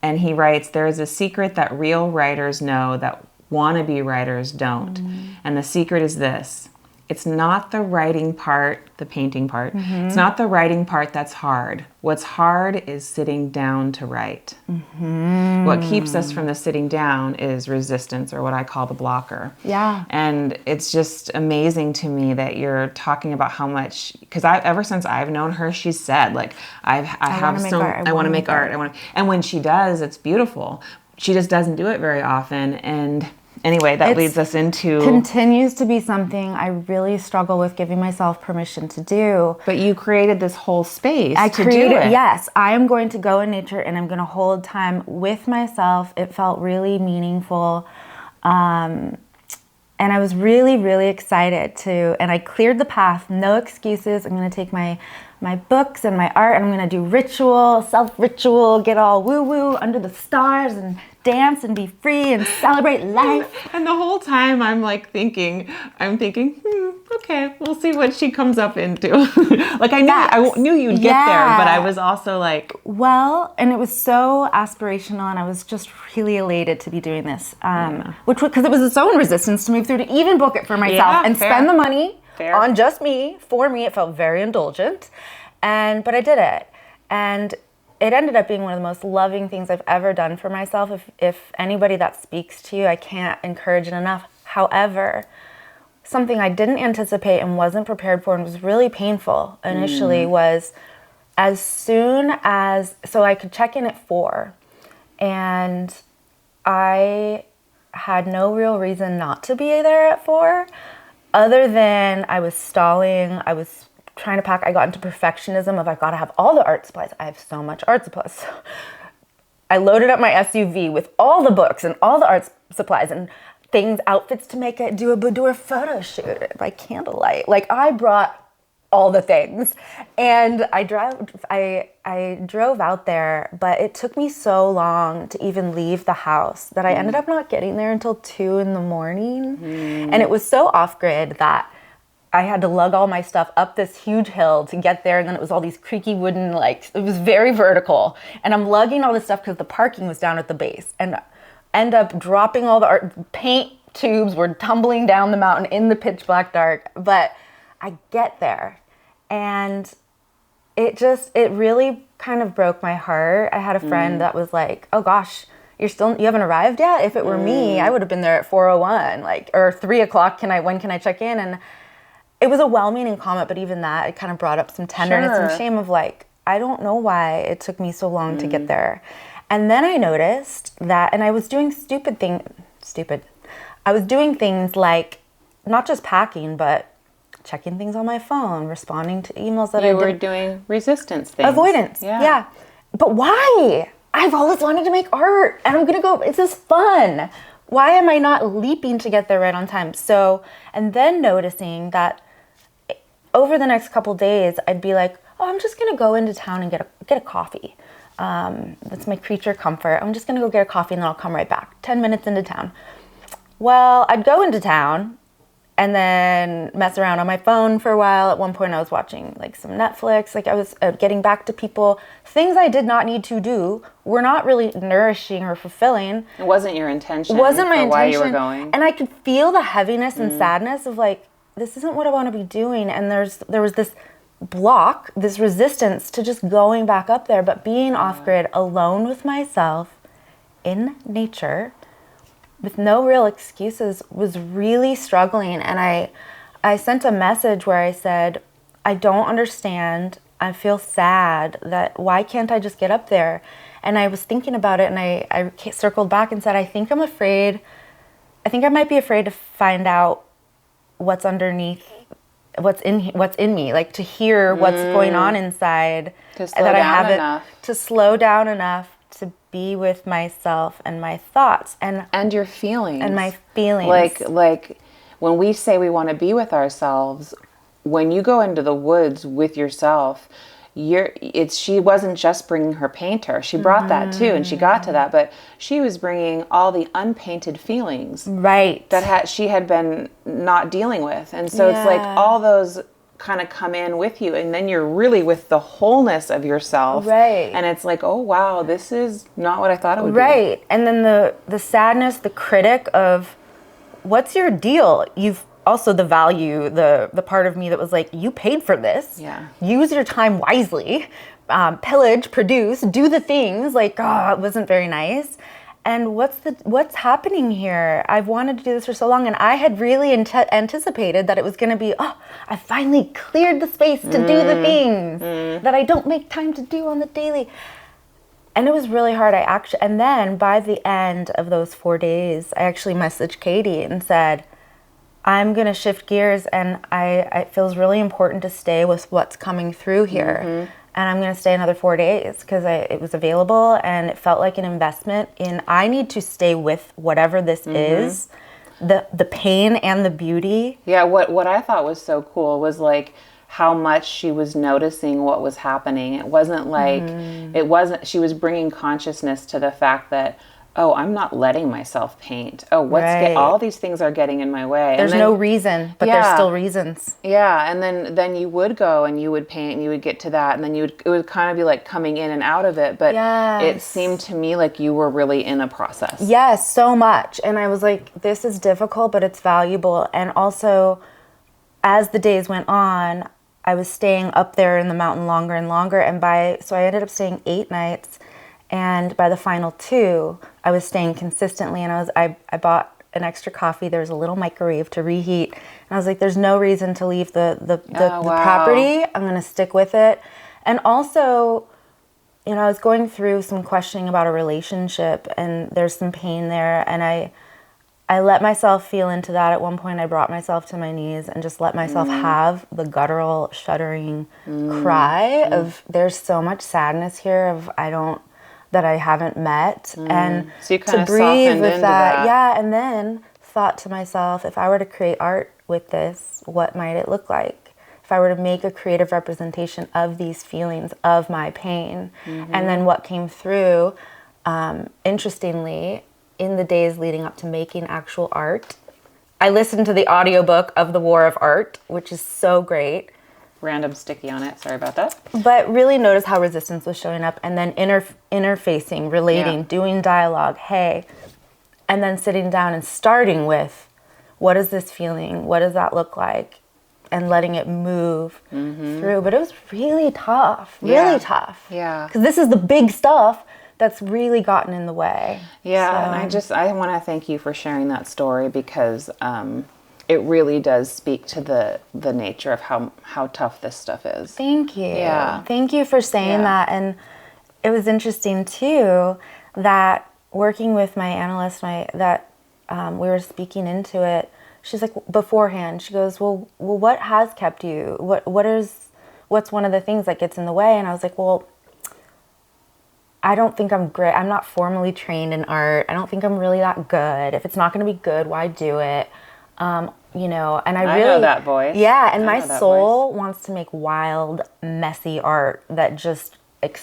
he writes, "There is a secret that real writers know that wannabe writers don't. And the secret is this. It's not the writing part, the painting part. It's not the writing part that's hard. What's hard is sitting down to write. What keeps us from the sitting down is resistance, or what I call the blocker." Yeah. And it's just amazing to me that you're talking about how much, because ever since I've known her, she's said, like, I wanna make art. want to make art. And when she does, it's beautiful. She just doesn't do it very often. And anyway, that leads us into... Continues to be something I really struggle with giving myself permission to do. But you created this whole space to do it. Yes, I am going to go in nature and I'm going to hold time with myself. It felt really meaningful. And I was really, really excited and I cleared the path, no excuses. I'm going to take my books and my art and I'm going to do ritual, self-ritual, get all woo-woo under the stars and dance and be free and celebrate life. And the whole time I'm thinking, okay, we'll see what she comes up into. Like I knew you'd get there, but I was also like... Well, and it was so aspirational and I was just really elated to be doing this. Because it was its own resistance to move through to even book it for myself and spend the money on just me. For me, it felt very indulgent. But I did it. And it ended up being one of the most loving things I've ever done for myself. If anybody that speaks to you, I can't encourage it enough. However, something I didn't anticipate and wasn't prepared for and was really painful initially was as soon as, so I could check in at 4 and I had no real reason not to be there at 4 other than I was stalling, I was trying to pack. I got into perfectionism of I've got to have all the art supplies. I have so much art supplies. So I loaded up my SUV with all the books and all the art supplies and things, outfits to do a boudoir photo shoot by candlelight. Like I brought all the things and I drove out there, but it took me so long to even leave the house that I ended up not getting there until 2 a.m. And it was so off grid that I had to lug all my stuff up this huge hill to get there. And then it was all these creaky wooden, it was very vertical. And I'm lugging all this stuff because the parking was down at the base. And end up dropping all the art. Paint tubes were tumbling down the mountain in the pitch black dark. But I get there. And it really kind of broke my heart. I had a friend that was like, oh gosh, you haven't arrived yet? If it were me, I would have been there at 4:01, or 3 o'clock. When can I check in? And it was a well-meaning comment, but even that, it kind of brought up some tenderness and shame of I don't know why it took me so long to get there. And then I noticed that, and I was doing I was doing things like not just packing, but checking things on my phone, responding to emails that You were doing resistance things. Avoidance, yeah. But why? I've always wanted to make art, and I'm going to go, it's just fun. Why am I not leaping to get there right on time? So, and then noticing that over the next couple days, I'd be like, oh, I'm just going to go into town and get a coffee. That's my creature comfort. I'm just going to go get a coffee and then I'll come right back. 10 minutes into town. Well, I'd go into town and then mess around on my phone for a while. At one point I was watching some Netflix. I was getting back to people. Things I did not need to do were not really nourishing or fulfilling. It wasn't your intention. It wasn't my for intention. Why you were going. And I could feel the heaviness and sadness of this isn't what I want to be doing. And there was this block, this resistance to just going back up there, but being off grid, alone with myself, in nature, with no real excuses, was really struggling. And I sent a message where I said, I don't understand. I feel sad that why can't I just get up there? And I was thinking about it and I circled back and said, I think I might be afraid to find out what's underneath, what's in me, to hear what's going on inside, to slow down enough to be with myself and my thoughts and your feelings and my feelings. Like when we say we want to be with ourselves, when you go into the woods with yourself, she wasn't just bringing her painter. She brought that too, and she got to that, but she was bringing all the unpainted feelings Right. that she had been not dealing with. And so it's like all those kind of come in with you, and then you're really with the wholeness of yourself. Right. And it's like, oh wow, this is not what I thought it would be. Right. And then the sadness, the critic of, what's your deal? You've also the value, the part of me that was like, you paid for this. Yeah. Use your time wisely. Pillage, produce, do the things. Like, it wasn't very nice. And what's happening here? I've wanted to do this for so long, and I had really anticipated that it was going to be, I finally cleared the space to do the things that I don't make time to do on the daily. And it was really hard. And then by the end of those 4 days, I actually messaged Katie and said, I'm going to shift gears, and it feels really important to stay with what's coming through here. And I'm going to stay another 4 days because it was available, and it felt like an investment in, I need to stay with whatever this is, the pain and the beauty. Yeah, what I thought was so cool was like how much she was noticing what was happening. It wasn't like, she was bringing consciousness to the fact that, oh, I'm not letting myself paint. Oh, all these things are getting in my way. There's no reason, but there's still reasons. Yeah, and then you would go and you would paint and you would get to that, and then it would kind of be like coming in and out of it, but it seemed to me like you were really in a process. Yes, so much. And I was like, this is difficult, but it's valuable. And also, as the days went on, I was staying up there in the mountain longer and longer, so I ended up staying 8 nights. And by the final 2, I was staying consistently, and I bought an extra coffee. There was a little microwave to reheat, and I was like, "There's no reason to leave the property. I'm going to stick with it." And also, I was going through some questioning about a relationship, and there's some pain there, and I let myself feel into that. At one point, I brought myself to my knees and just let myself have the guttural, shuddering cry of, "There's so much sadness here that I haven't met," and so you to breathe with that. Yeah, and then thought to myself, if I were to create art with this, what might it look like? If I were to make a creative representation of these feelings, of my pain, and then what came through, interestingly, in the days leading up to making actual art, I listened to the audiobook of The War of Art, which is so great. Random sticky on it. Sorry about that. But really notice how resistance was showing up, and then interfacing, relating, doing dialogue, hey, and then sitting down and starting with, what is this feeling? What does that look like? And letting it move through. But it was really tough, really tough. Yeah. Because this is the big stuff that's really gotten in the way. Yeah, So. and I want to thank you for sharing that story, because it really does speak to the nature of how tough this stuff is. Thank you. Yeah. Thank you for saying that. And it was interesting too that working with my analyst, we were speaking into it. She's like, beforehand, she goes, well, what has kept you? What's one of the things that gets in the way? And I was like, well, I don't think I'm great. I'm not formally trained in art. I don't think I'm really that good. If it's not going to be good, why do it? And I really know that voice. Yeah, and my soul wants to make wild, messy art that just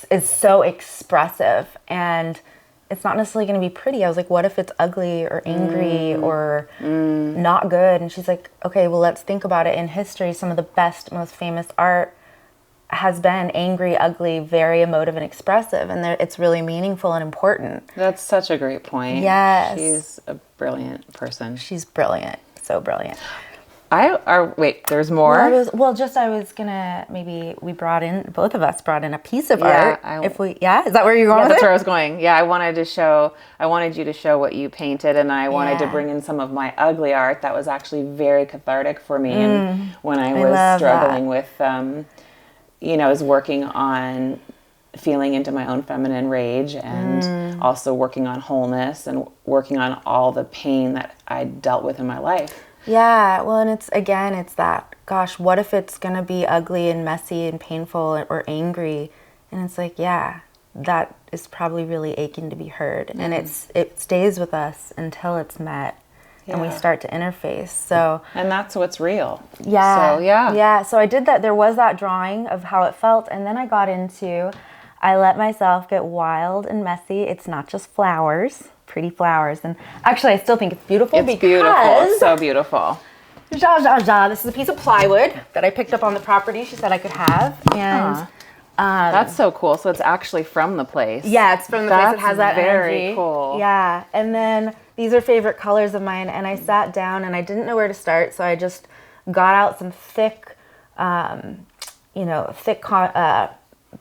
is so expressive, and it's not necessarily going to be pretty. I was like, what if it's ugly or angry or not good? And she's like, okay, well, let's think about it. In history, some of the best, most famous art has been angry, ugly, very emotive and expressive, and it's really meaningful and important. That's such a great point. Yes. She's a brilliant person. She's brilliant. So brilliant. Wait, there's more? I was gonna, maybe both of us brought in a piece of art. Is that where you're going with that's it? where I was going. Yeah, I wanted you to show what you painted, and I wanted to bring in some of my ugly art that was actually very cathartic for me. And when I was struggling with, I was working on feeling into my own feminine rage, and also working on wholeness and working on all the pain that I dealt with in my life. Yeah, well, and it's that, gosh, what if it's going to be ugly and messy and painful or angry? And it's like, yeah, that is probably really aching to be heard. And it stays with us until it's met. and we start to interface. So, and that's what's real. yeah. So, yeah. Yeah. So I did that. There was that drawing of how it felt. And then I let myself get wild and messy. It's not just flowers, pretty flowers. And actually, I still think it's beautiful. It's beautiful. So beautiful. This is a piece of plywood that I picked up on the property. She said I could have. And that's so cool. So it's actually from the place. yeah, it's from the place that has that very energy. cool. Yeah. And then these are favorite colors of mine. And I sat down and I didn't know where to start. So I just got out some thick,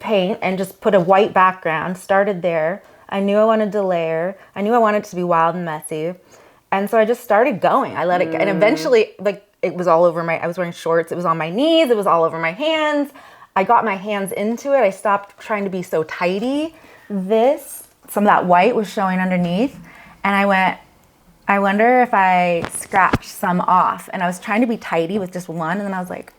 paint and just put a white background, started there. I knew I wanted to layer. I knew I wanted it to be wild and messy. And so I just started going. I let it go. And eventually, it was all over I was wearing shorts. It was on my knees. It was all over my hands. I got my hands into it. I stopped trying to be so tidy. Some of that white was showing underneath. And I went, I wonder if I scratched some off. And I was trying to be tidy with just one. And then I was like,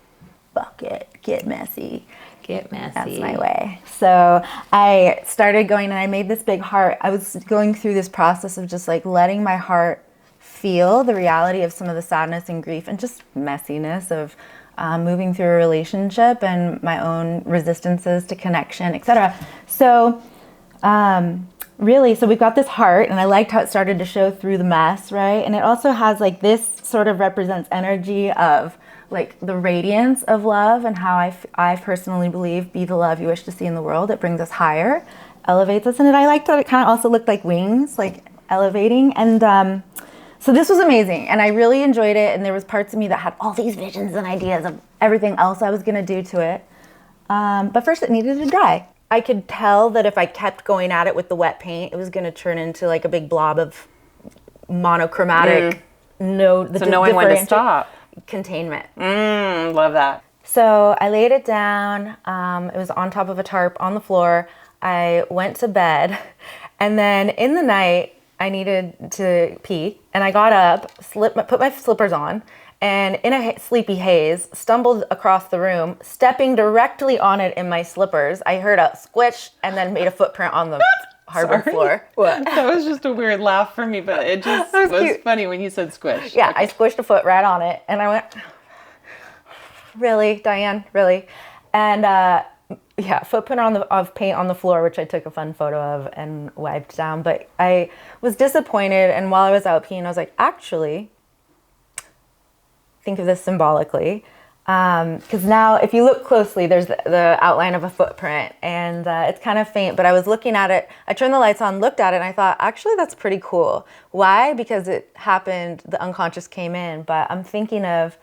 fuck it, get messy. Get messy. That's my way. So I started going and I made this big heart. I was going through this process of just like letting my heart feel the reality of some of the sadness and grief and just messiness of moving through a relationship and my own resistances to connection, etc. So really, so we've got this heart and I liked how it started to show through the mess, right? And it also has like this sort of represents energy of like the radiance of love and how I personally believe be the love you wish to see in the world. It brings us higher, elevates us. And I liked that it kind of also looked like wings, like elevating. And so this was amazing. And I really enjoyed it. And there was parts of me that had all these visions and ideas of everything else I was going to do to it. But first it needed to dry. I could tell that if I kept going at it with the wet paint, it was going to turn into like a big blob of monochromatic. So knowing when to stop. Containment. Love that. So I laid it down. It was on top of a tarp on the floor. I went to bed. And then in the night, I needed to pee. And I got up, put my slippers on, and in a sleepy haze, stumbled across the room, stepping directly on it in my slippers. I heard a squish and then made a footprint on the hardwood floor. What? That was just a weird laugh for me, but it just was funny when you said squish. Yeah, okay. I squished a foot right on it, and I went, really, Diane, really? And footprint of paint on the floor, which I took a fun photo of and wiped down. But I was disappointed, and while I was out peeing, I was like, actually, think of this symbolically. Because now, if you look closely, there's the outline of a footprint, and it's kind of faint, but I was looking at it, I turned the lights on, looked at it, and I thought, actually, that's pretty cool. Why? Because it happened, the unconscious came in, but I'm thinking of,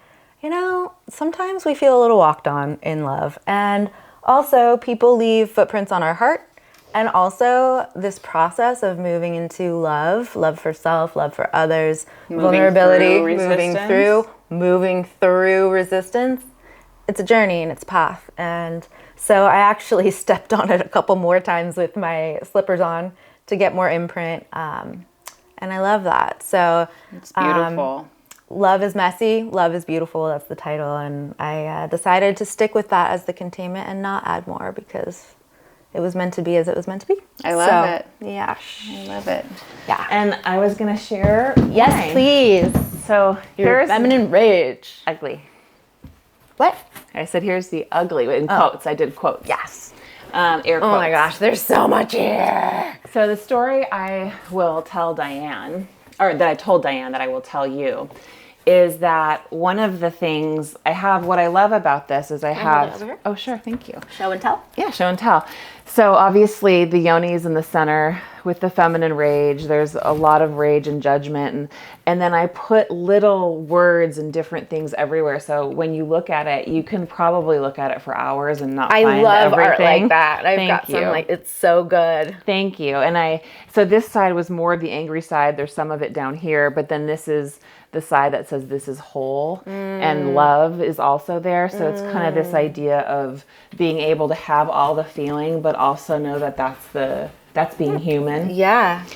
sometimes we feel a little walked on in love, and also people leave footprints on our heart, and also this process of moving into love for self, love for others, vulnerability, moving through resistance. It's a journey and it's a path. And so I actually stepped on it a couple more times with my slippers on to get more imprint. And I love that. So it's beautiful. Love is messy, love is beautiful. That's the title. And I decided to stick with that as the containment and not add more because it was meant to be as it was meant to be. I love it. Yeah. I love it. Yeah. And I was going to share Yes, mine. please. So Your feminine rage. Ugly. What? I said, here's the ugly in quotes. I did quotes. Yes. Air quotes. Oh my gosh, there's so much here. So the story I will tell Diane, or that I told Diane that I will tell you, is that one of the things what I love about this is I have, oh sure, thank you. Show and tell? Yeah, show and tell. So obviously the yoni's in the center with the feminine rage. There's a lot of rage and judgment. And then I put little words and different things everywhere. So when you look at it, you can probably look at it for hours and not find everything. I love art like that. I've got some it's so good. Thank you. And so this side was more of the angry side. There's some of it down here, but then this is the side that says this is whole and love is also there. So it's kind of this idea of being able to have all the feeling, but also know that that's being human. Yeah.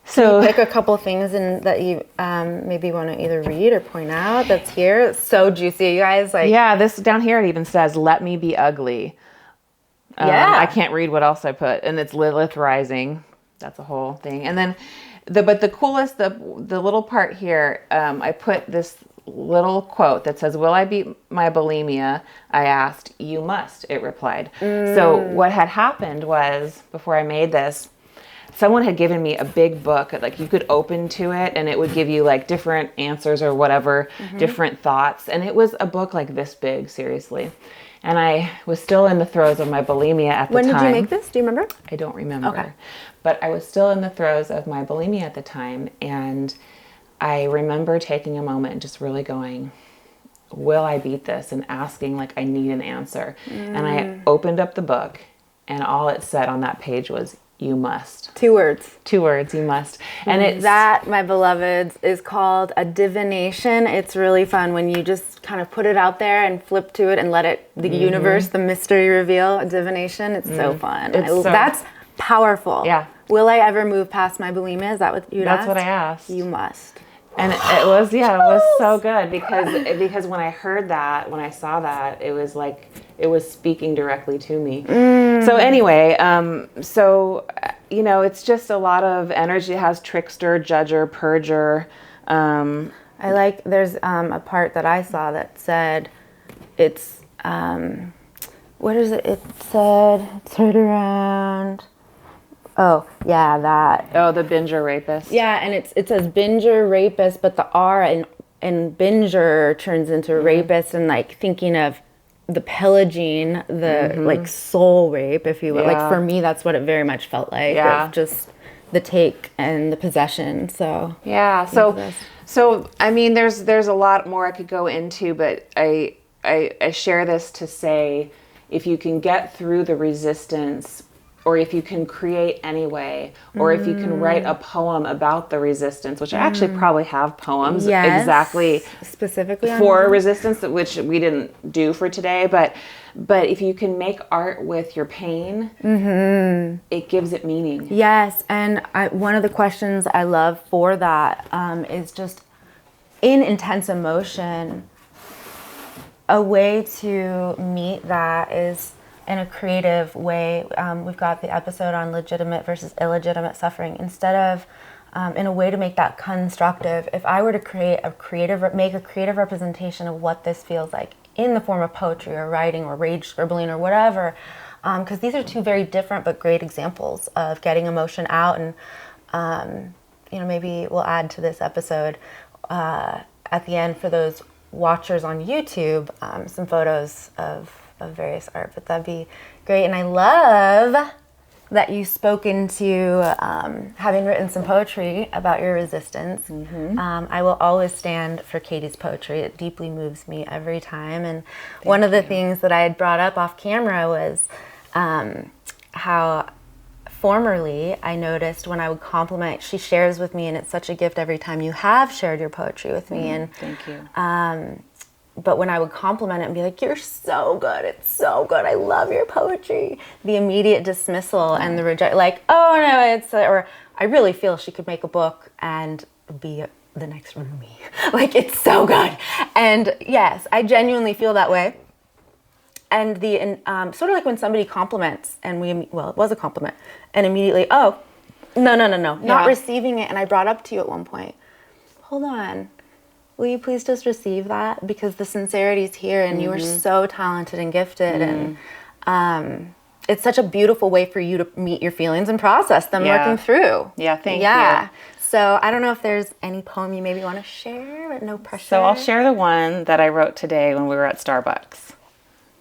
So pick a couple things that you maybe want to either read or point out that's here. It's so juicy, you guys. Yeah, this down here it even says, let me be ugly. I can't read what else I put. And it's Lilith rising. That's a whole thing. And then but the coolest, the little part here, I put this little quote that says, "Will I beat my bulimia?" I asked. "You must," it replied. So what had happened was, before I made this, someone had given me a big book, like you could open to it and it would give you like different answers or whatever, different thoughts. And it was a book like this big, seriously. And I was still in the throes of my bulimia at the time. When did you make this? Do you remember? I don't remember. Okay. But I was still in the throes of my bulimia at the time. And I remember taking a moment and just really going, will I beat this? And asking, like, I need an answer. And I opened up the book and all it said on that page was, "You must." 2 words. 2 words, you must. And it's That, my beloveds, is called a divination. It's really fun when you just kind of put it out there and flip to it and let it, the universe, the mystery reveal. A divination. It's so fun. That's powerful. Yeah. Will I ever move past my bulimia? Is that what you asked? That's what I asked. You must. And it was, it was so good because when I heard that, when I saw that, it was like, it was speaking directly to me. So anyway, it's just a lot of energy. It has trickster, judger, purger. I like, there's a part that I saw that said, it's, what is it? It said, it's right around, oh, yeah, that. Oh, the binger rapist. Yeah, and it says binger rapist, but the R in binger turns into rapist, and like thinking of the pillaging, the like soul rape, if you will. Yeah. Like for me, that's what it very much felt like. Yeah. Of just the take and the possession. So yeah. So I mean, there's a lot more I could go into, but I share this to say, if you can get through the resistance, or if you can create anyway, or if you can write a poem about the resistance, which I actually probably have poems exactly specifically for resistance, which we didn't do for today, but if you can make art with your pain, it gives it meaning. Yes, and one of the questions I love for that is just, in intense emotion, a way to meet that is in a creative way. We've got the episode on legitimate versus illegitimate suffering. Instead of, in a way to make that constructive, if I were to make a creative representation of what this feels like in the form of poetry or writing or rage scribbling or whatever, because these are 2 very different but great examples of getting emotion out. And maybe we'll add to this episode at the end for those watchers on YouTube some photos of various art, but that'd be great. And I love that you spoke into having written some poetry about your resistance. I will always stand for Katie's poetry. It deeply moves me every time. And one of the things that I had brought up off camera was how formerly I noticed when I would compliment, she shares with me, and it's such a gift every time you have shared your poetry with me. And thank you. But when I would compliment it and be like, "You're so good, it's so good, I love your poetry," the immediate dismissal and the reject, like, "Oh no, it's," or I really feel she could make a book and be the next Rumi. Like, it's so good. And yes, I genuinely feel that way. And sort of like when somebody compliments and it was a compliment, and immediately, "Oh, no, not receiving it." And I brought up to you at one point, "Hold on. Will you please just receive that? Because the sincerity is here, and you are so talented and gifted." And it's such a beautiful way for you to meet your feelings and process them working through. Yeah, thank you. So I don't know if there's any poem you maybe want to share, but no pressure. So I'll share the one that I wrote today when we were at Starbucks.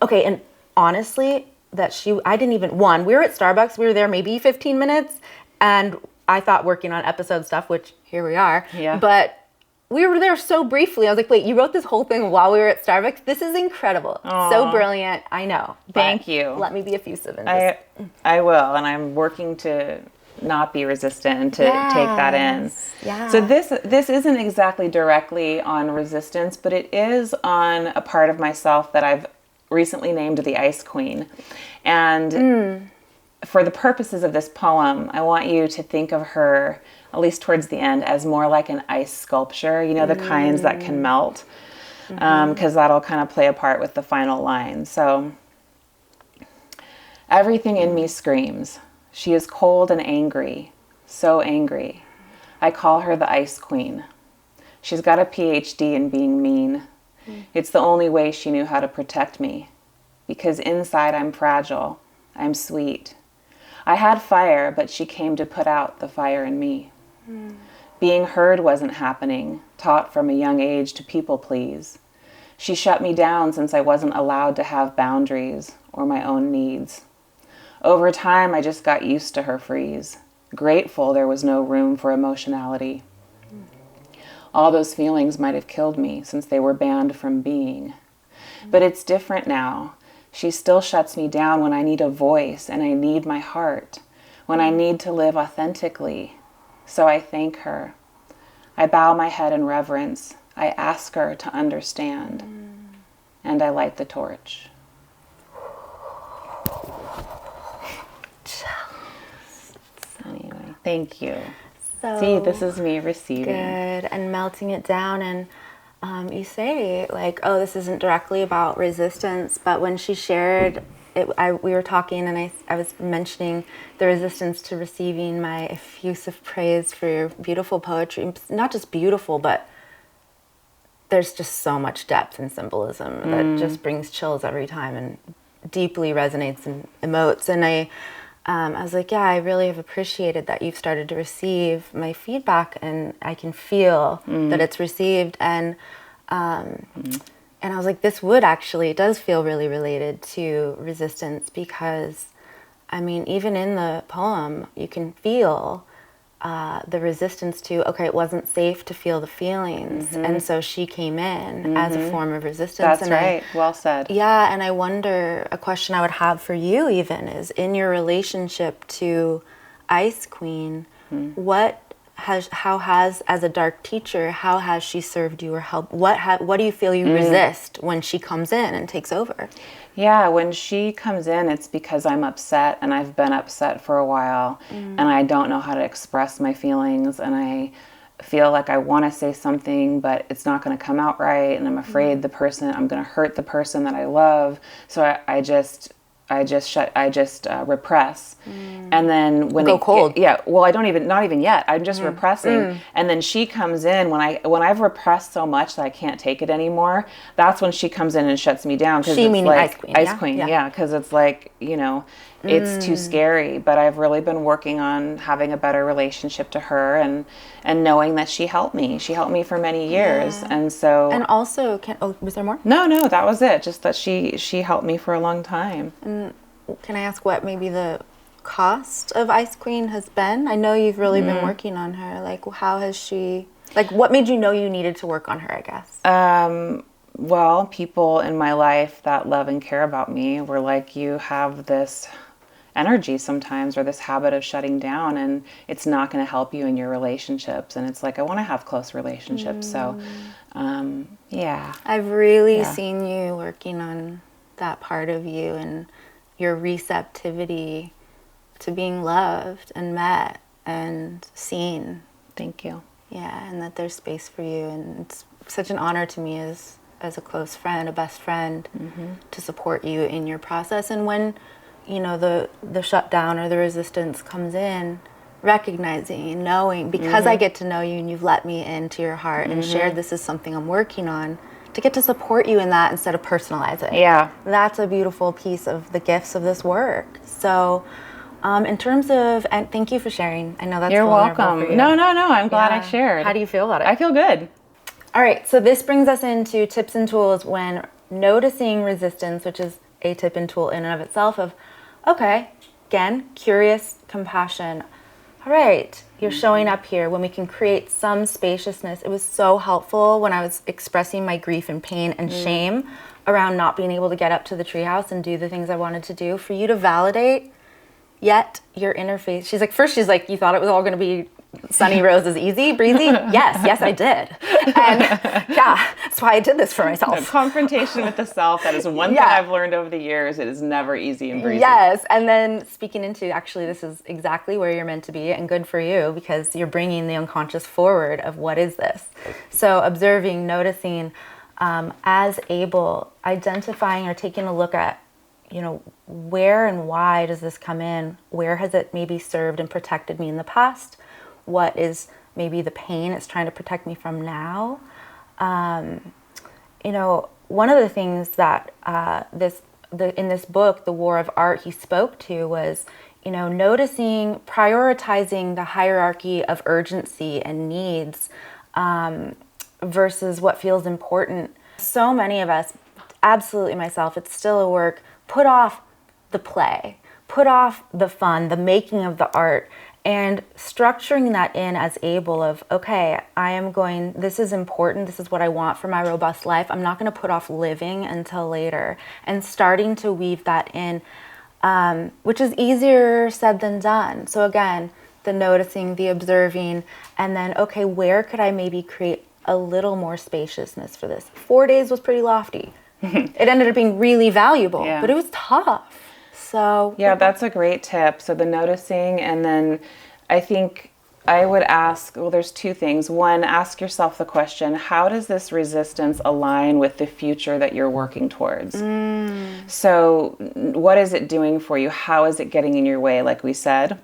Okay, and honestly, I didn't even, we were at Starbucks, we were there maybe 15 minutes, and I thought working on episode stuff, which here we are. Yeah. But we were there so briefly. I was like, wait, you wrote this whole thing while we were at Starbucks? This is incredible. Aww. So brilliant. I know. Thank you. Let me be effusive. I will. And I'm working to not be resistant and to take that in. Yeah. So this isn't exactly directly on resistance, but it is on a part of myself that I've recently named the Ice Queen. And for the purposes of this poem, I want you to think of her, at least towards the end, as more like an ice sculpture, the kinds that can melt, because that'll kind of play a part with the final line. So, everything in me screams. She is cold and angry, so angry. I call her the Ice Queen. She's got a PhD in being mean. It's the only way she knew how to protect me. Because inside I'm fragile. I'm sweet. I had fire, but she came to put out the fire in me. Being heard wasn't happening, taught from a young age to people please. She shut me down since I wasn't allowed to have boundaries or my own needs. Over time, I just got used to her freeze. Grateful there was no room for emotionality. All those feelings might have killed me since they were banned from being. But it's different now. She still shuts me down when I need a voice and I need my heart, when I need to live authentically. So I thank her. I bow my head in reverence. I ask her to understand. And I light the torch. Anyway, thank you. So See, this is me receiving. good, and melting it down. And you say, like, oh, this isn't directly about resistance, but when she shared it, we were talking, and I was mentioning the resistance to receiving my effusive praise for your beautiful poetry. Not just beautiful, but there's just so much depth and symbolism that just brings chills every time and deeply resonates and emotes. And I was like, yeah, I really have appreciated that you've started to receive my feedback, and I can feel that it's received. And I was like, this would actually, it does feel really related to resistance, because, I mean, even in the poem, you can feel the resistance to, okay, it wasn't safe to feel the feelings. And so she came in as a form of resistance. That's right. Well said. Yeah, and I wonder, a question I would have for you even is, in your relationship to Ice Queen, how has, as a dark teacher, how has she served you or helped? What do you feel you resist when she comes in and takes over? Yeah, when she comes in, it's because I'm upset, and I've been upset for a while, and I don't know how to express my feelings, and I feel like I want to say something, but it's not going to come out right, and I'm afraid I'm going to hurt the person that I love, so I just repress. And then when Go cold. Well, not even yet. I'm just repressing. And then she comes in when I've repressed so much that I can't take it anymore. That's when she comes in and shuts me down. She meaning like, Ice Queen. Ice Queen, yeah. Because it's like, it's too scary. But I've really been working on having a better relationship to her, and knowing that she helped me. She helped me for many years. And so. And also, was there more? No, that was it. Just that she helped me for a long time. Can I ask what maybe the cost of Ice Queen has been? I know you've really been working on her. Like, how has she, like, what made you know you needed to work on her, I guess? Well, people in my life that love and care about me were like, you have this energy sometimes, or this habit of shutting down, and it's not going to help you in your relationships. And it's like, I want to have close relationships. So, yeah. I've really seen you working on that part of you, and your receptivity to being loved and met and seen. Thank you. Yeah, and that there's space for you. And it's such an honor to me as a close friend, a best friend, to support you in your process. And when, the shutdown or the resistance comes in, recognizing, knowing, because I get to know you and you've let me into your heart and shared this is something I'm working on, to get to support you in that instead of personalize it. Yeah. That's a beautiful piece of the gifts of this work. So in terms of, and thank you for sharing. I know that's You're vulnerable welcome. for you. No, I'm glad I shared. How do you feel about it? I feel good. All right, so this brings us into tips and tools when noticing resistance, which is a tip and tool in and of itself of, okay, again, curious compassion. All right, you're showing up here when we can create some spaciousness. It was so helpful when I was expressing my grief and pain and shame around not being able to get up to the treehouse and do the things I wanted to do, for you to validate, yet your interface. She's like, you thought it was all going to be sunny roses, easy, breezy? Yes, I did. And yeah, that's why I did this for myself. Confrontation with the self, that is one thing I've learned over the years. It is never easy and breezy. Yes, and then speaking into, actually, this is exactly where you're meant to be, and good for you, because you're bringing the unconscious forward of what is this. So observing, noticing, as able, identifying or taking a look at, where and why does this come in? Where has it maybe served and protected me in the past? What is maybe the pain it's trying to protect me from now. You know, one of the things that in this book, The War of Art, he spoke to was, you know, noticing, prioritizing the hierarchy of urgency and needs versus what feels important. So many of us, absolutely myself, it's still a work, put off the play, put off the fun, the making of the art, and structuring that in as able of, okay, this is important, this is what I want for my robust life. I'm not going to put off living until later. And starting to weave that in, which is easier said than done. So again, the noticing, the observing, and then, okay, where could I maybe create a little more spaciousness for this? 4 days was pretty lofty. It ended up being really valuable, but it was tough. So yeah, that's a great tip. So the noticing, and then I think I would ask, well, there's two things. One, ask yourself the question, how does this resistance align with the future that you're working towards? So what is it doing for you? How is it getting in your way, like we said?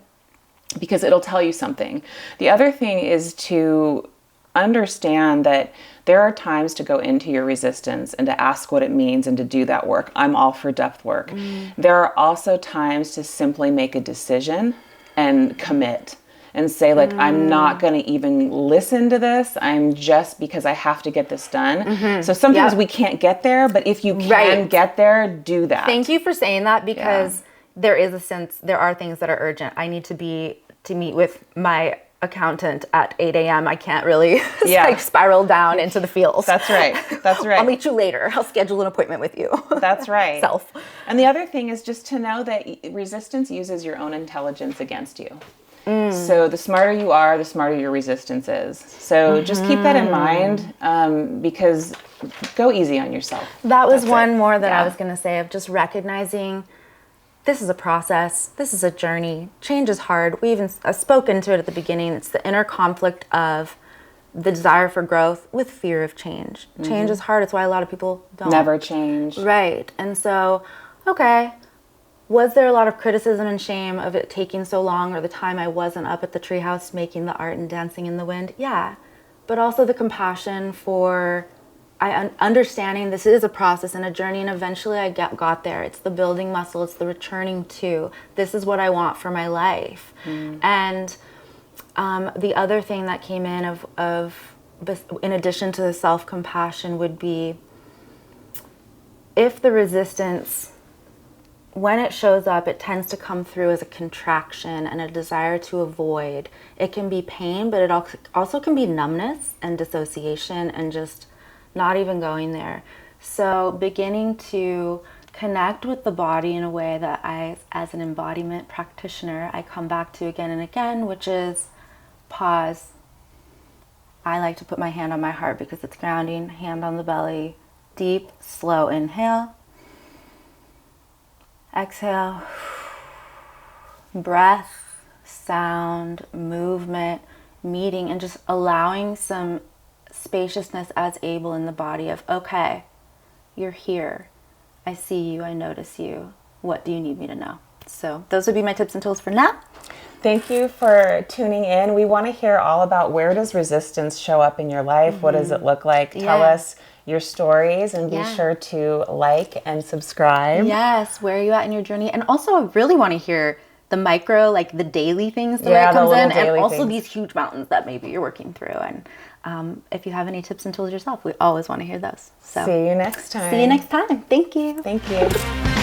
Because it'll tell you something. The other thing is to understand that there are times to go into your resistance and to ask what it means and to do that work. I'm all for depth work. There are also times to simply make a decision and commit and say, like, I'm not going to even listen to this. I'm just, because I have to get this done. So sometimes we can't get there, but if you can get there, do that. Thank you for saying that, because there is a sense, there are things that are urgent. I need to meet with my accountant at 8 a.m. I can't really like spiral down into the feels. That's right. That's right. I'll meet you later. I'll schedule an appointment with you. That's right. Self. And the other thing is just to know that resistance uses your own intelligence against you. So the smarter you are, the smarter your resistance is. So just keep that in mind, because go easy on yourself. That was one more that I was going to say, of just recognizing this is a process. This is a journey. Change is hard. We even spoken to it at the beginning. It's the inner conflict of the desire for growth with fear of change. Change is hard. It's why a lot of people don't. Never change. Right. And so, okay, was there a lot of criticism and shame of it taking so long, or the time I wasn't up at the treehouse making the art and dancing in the wind? Yeah. But also the compassion for understanding this is a process and a journey, and eventually I got there. It's the building muscle. It's the returning to, this is what I want for my life. And the other thing that came in in addition to the self-compassion would be, if the resistance, when it shows up, it tends to come through as a contraction and a desire to avoid. It can be pain, but it also can be numbness and dissociation and just not even going there. So beginning to connect with the body in a way that I, as an embodiment practitioner, I come back to again and again, which is pause. I like to put my hand on my heart because it's grounding, hand on the belly, deep, slow inhale. Exhale. Breath, sound, movement, meeting, and just allowing some spaciousness as able in the body of, okay, you're here. I see you. I notice you. What do you need me to know? So those would be my tips and tools for now. Thank you for tuning in. We want to hear all about, where does resistance show up in your life? What does it look like? Tell us your stories, and be sure to like and subscribe. Yes. Where are you at in your journey? And also, I really want to hear the micro, like the daily things that might comes in, and also these huge mountains that maybe you're working through. And if you have any tips and tools yourself, we always want to hear those. So see you next time. See you next time. Thank you. Thank you.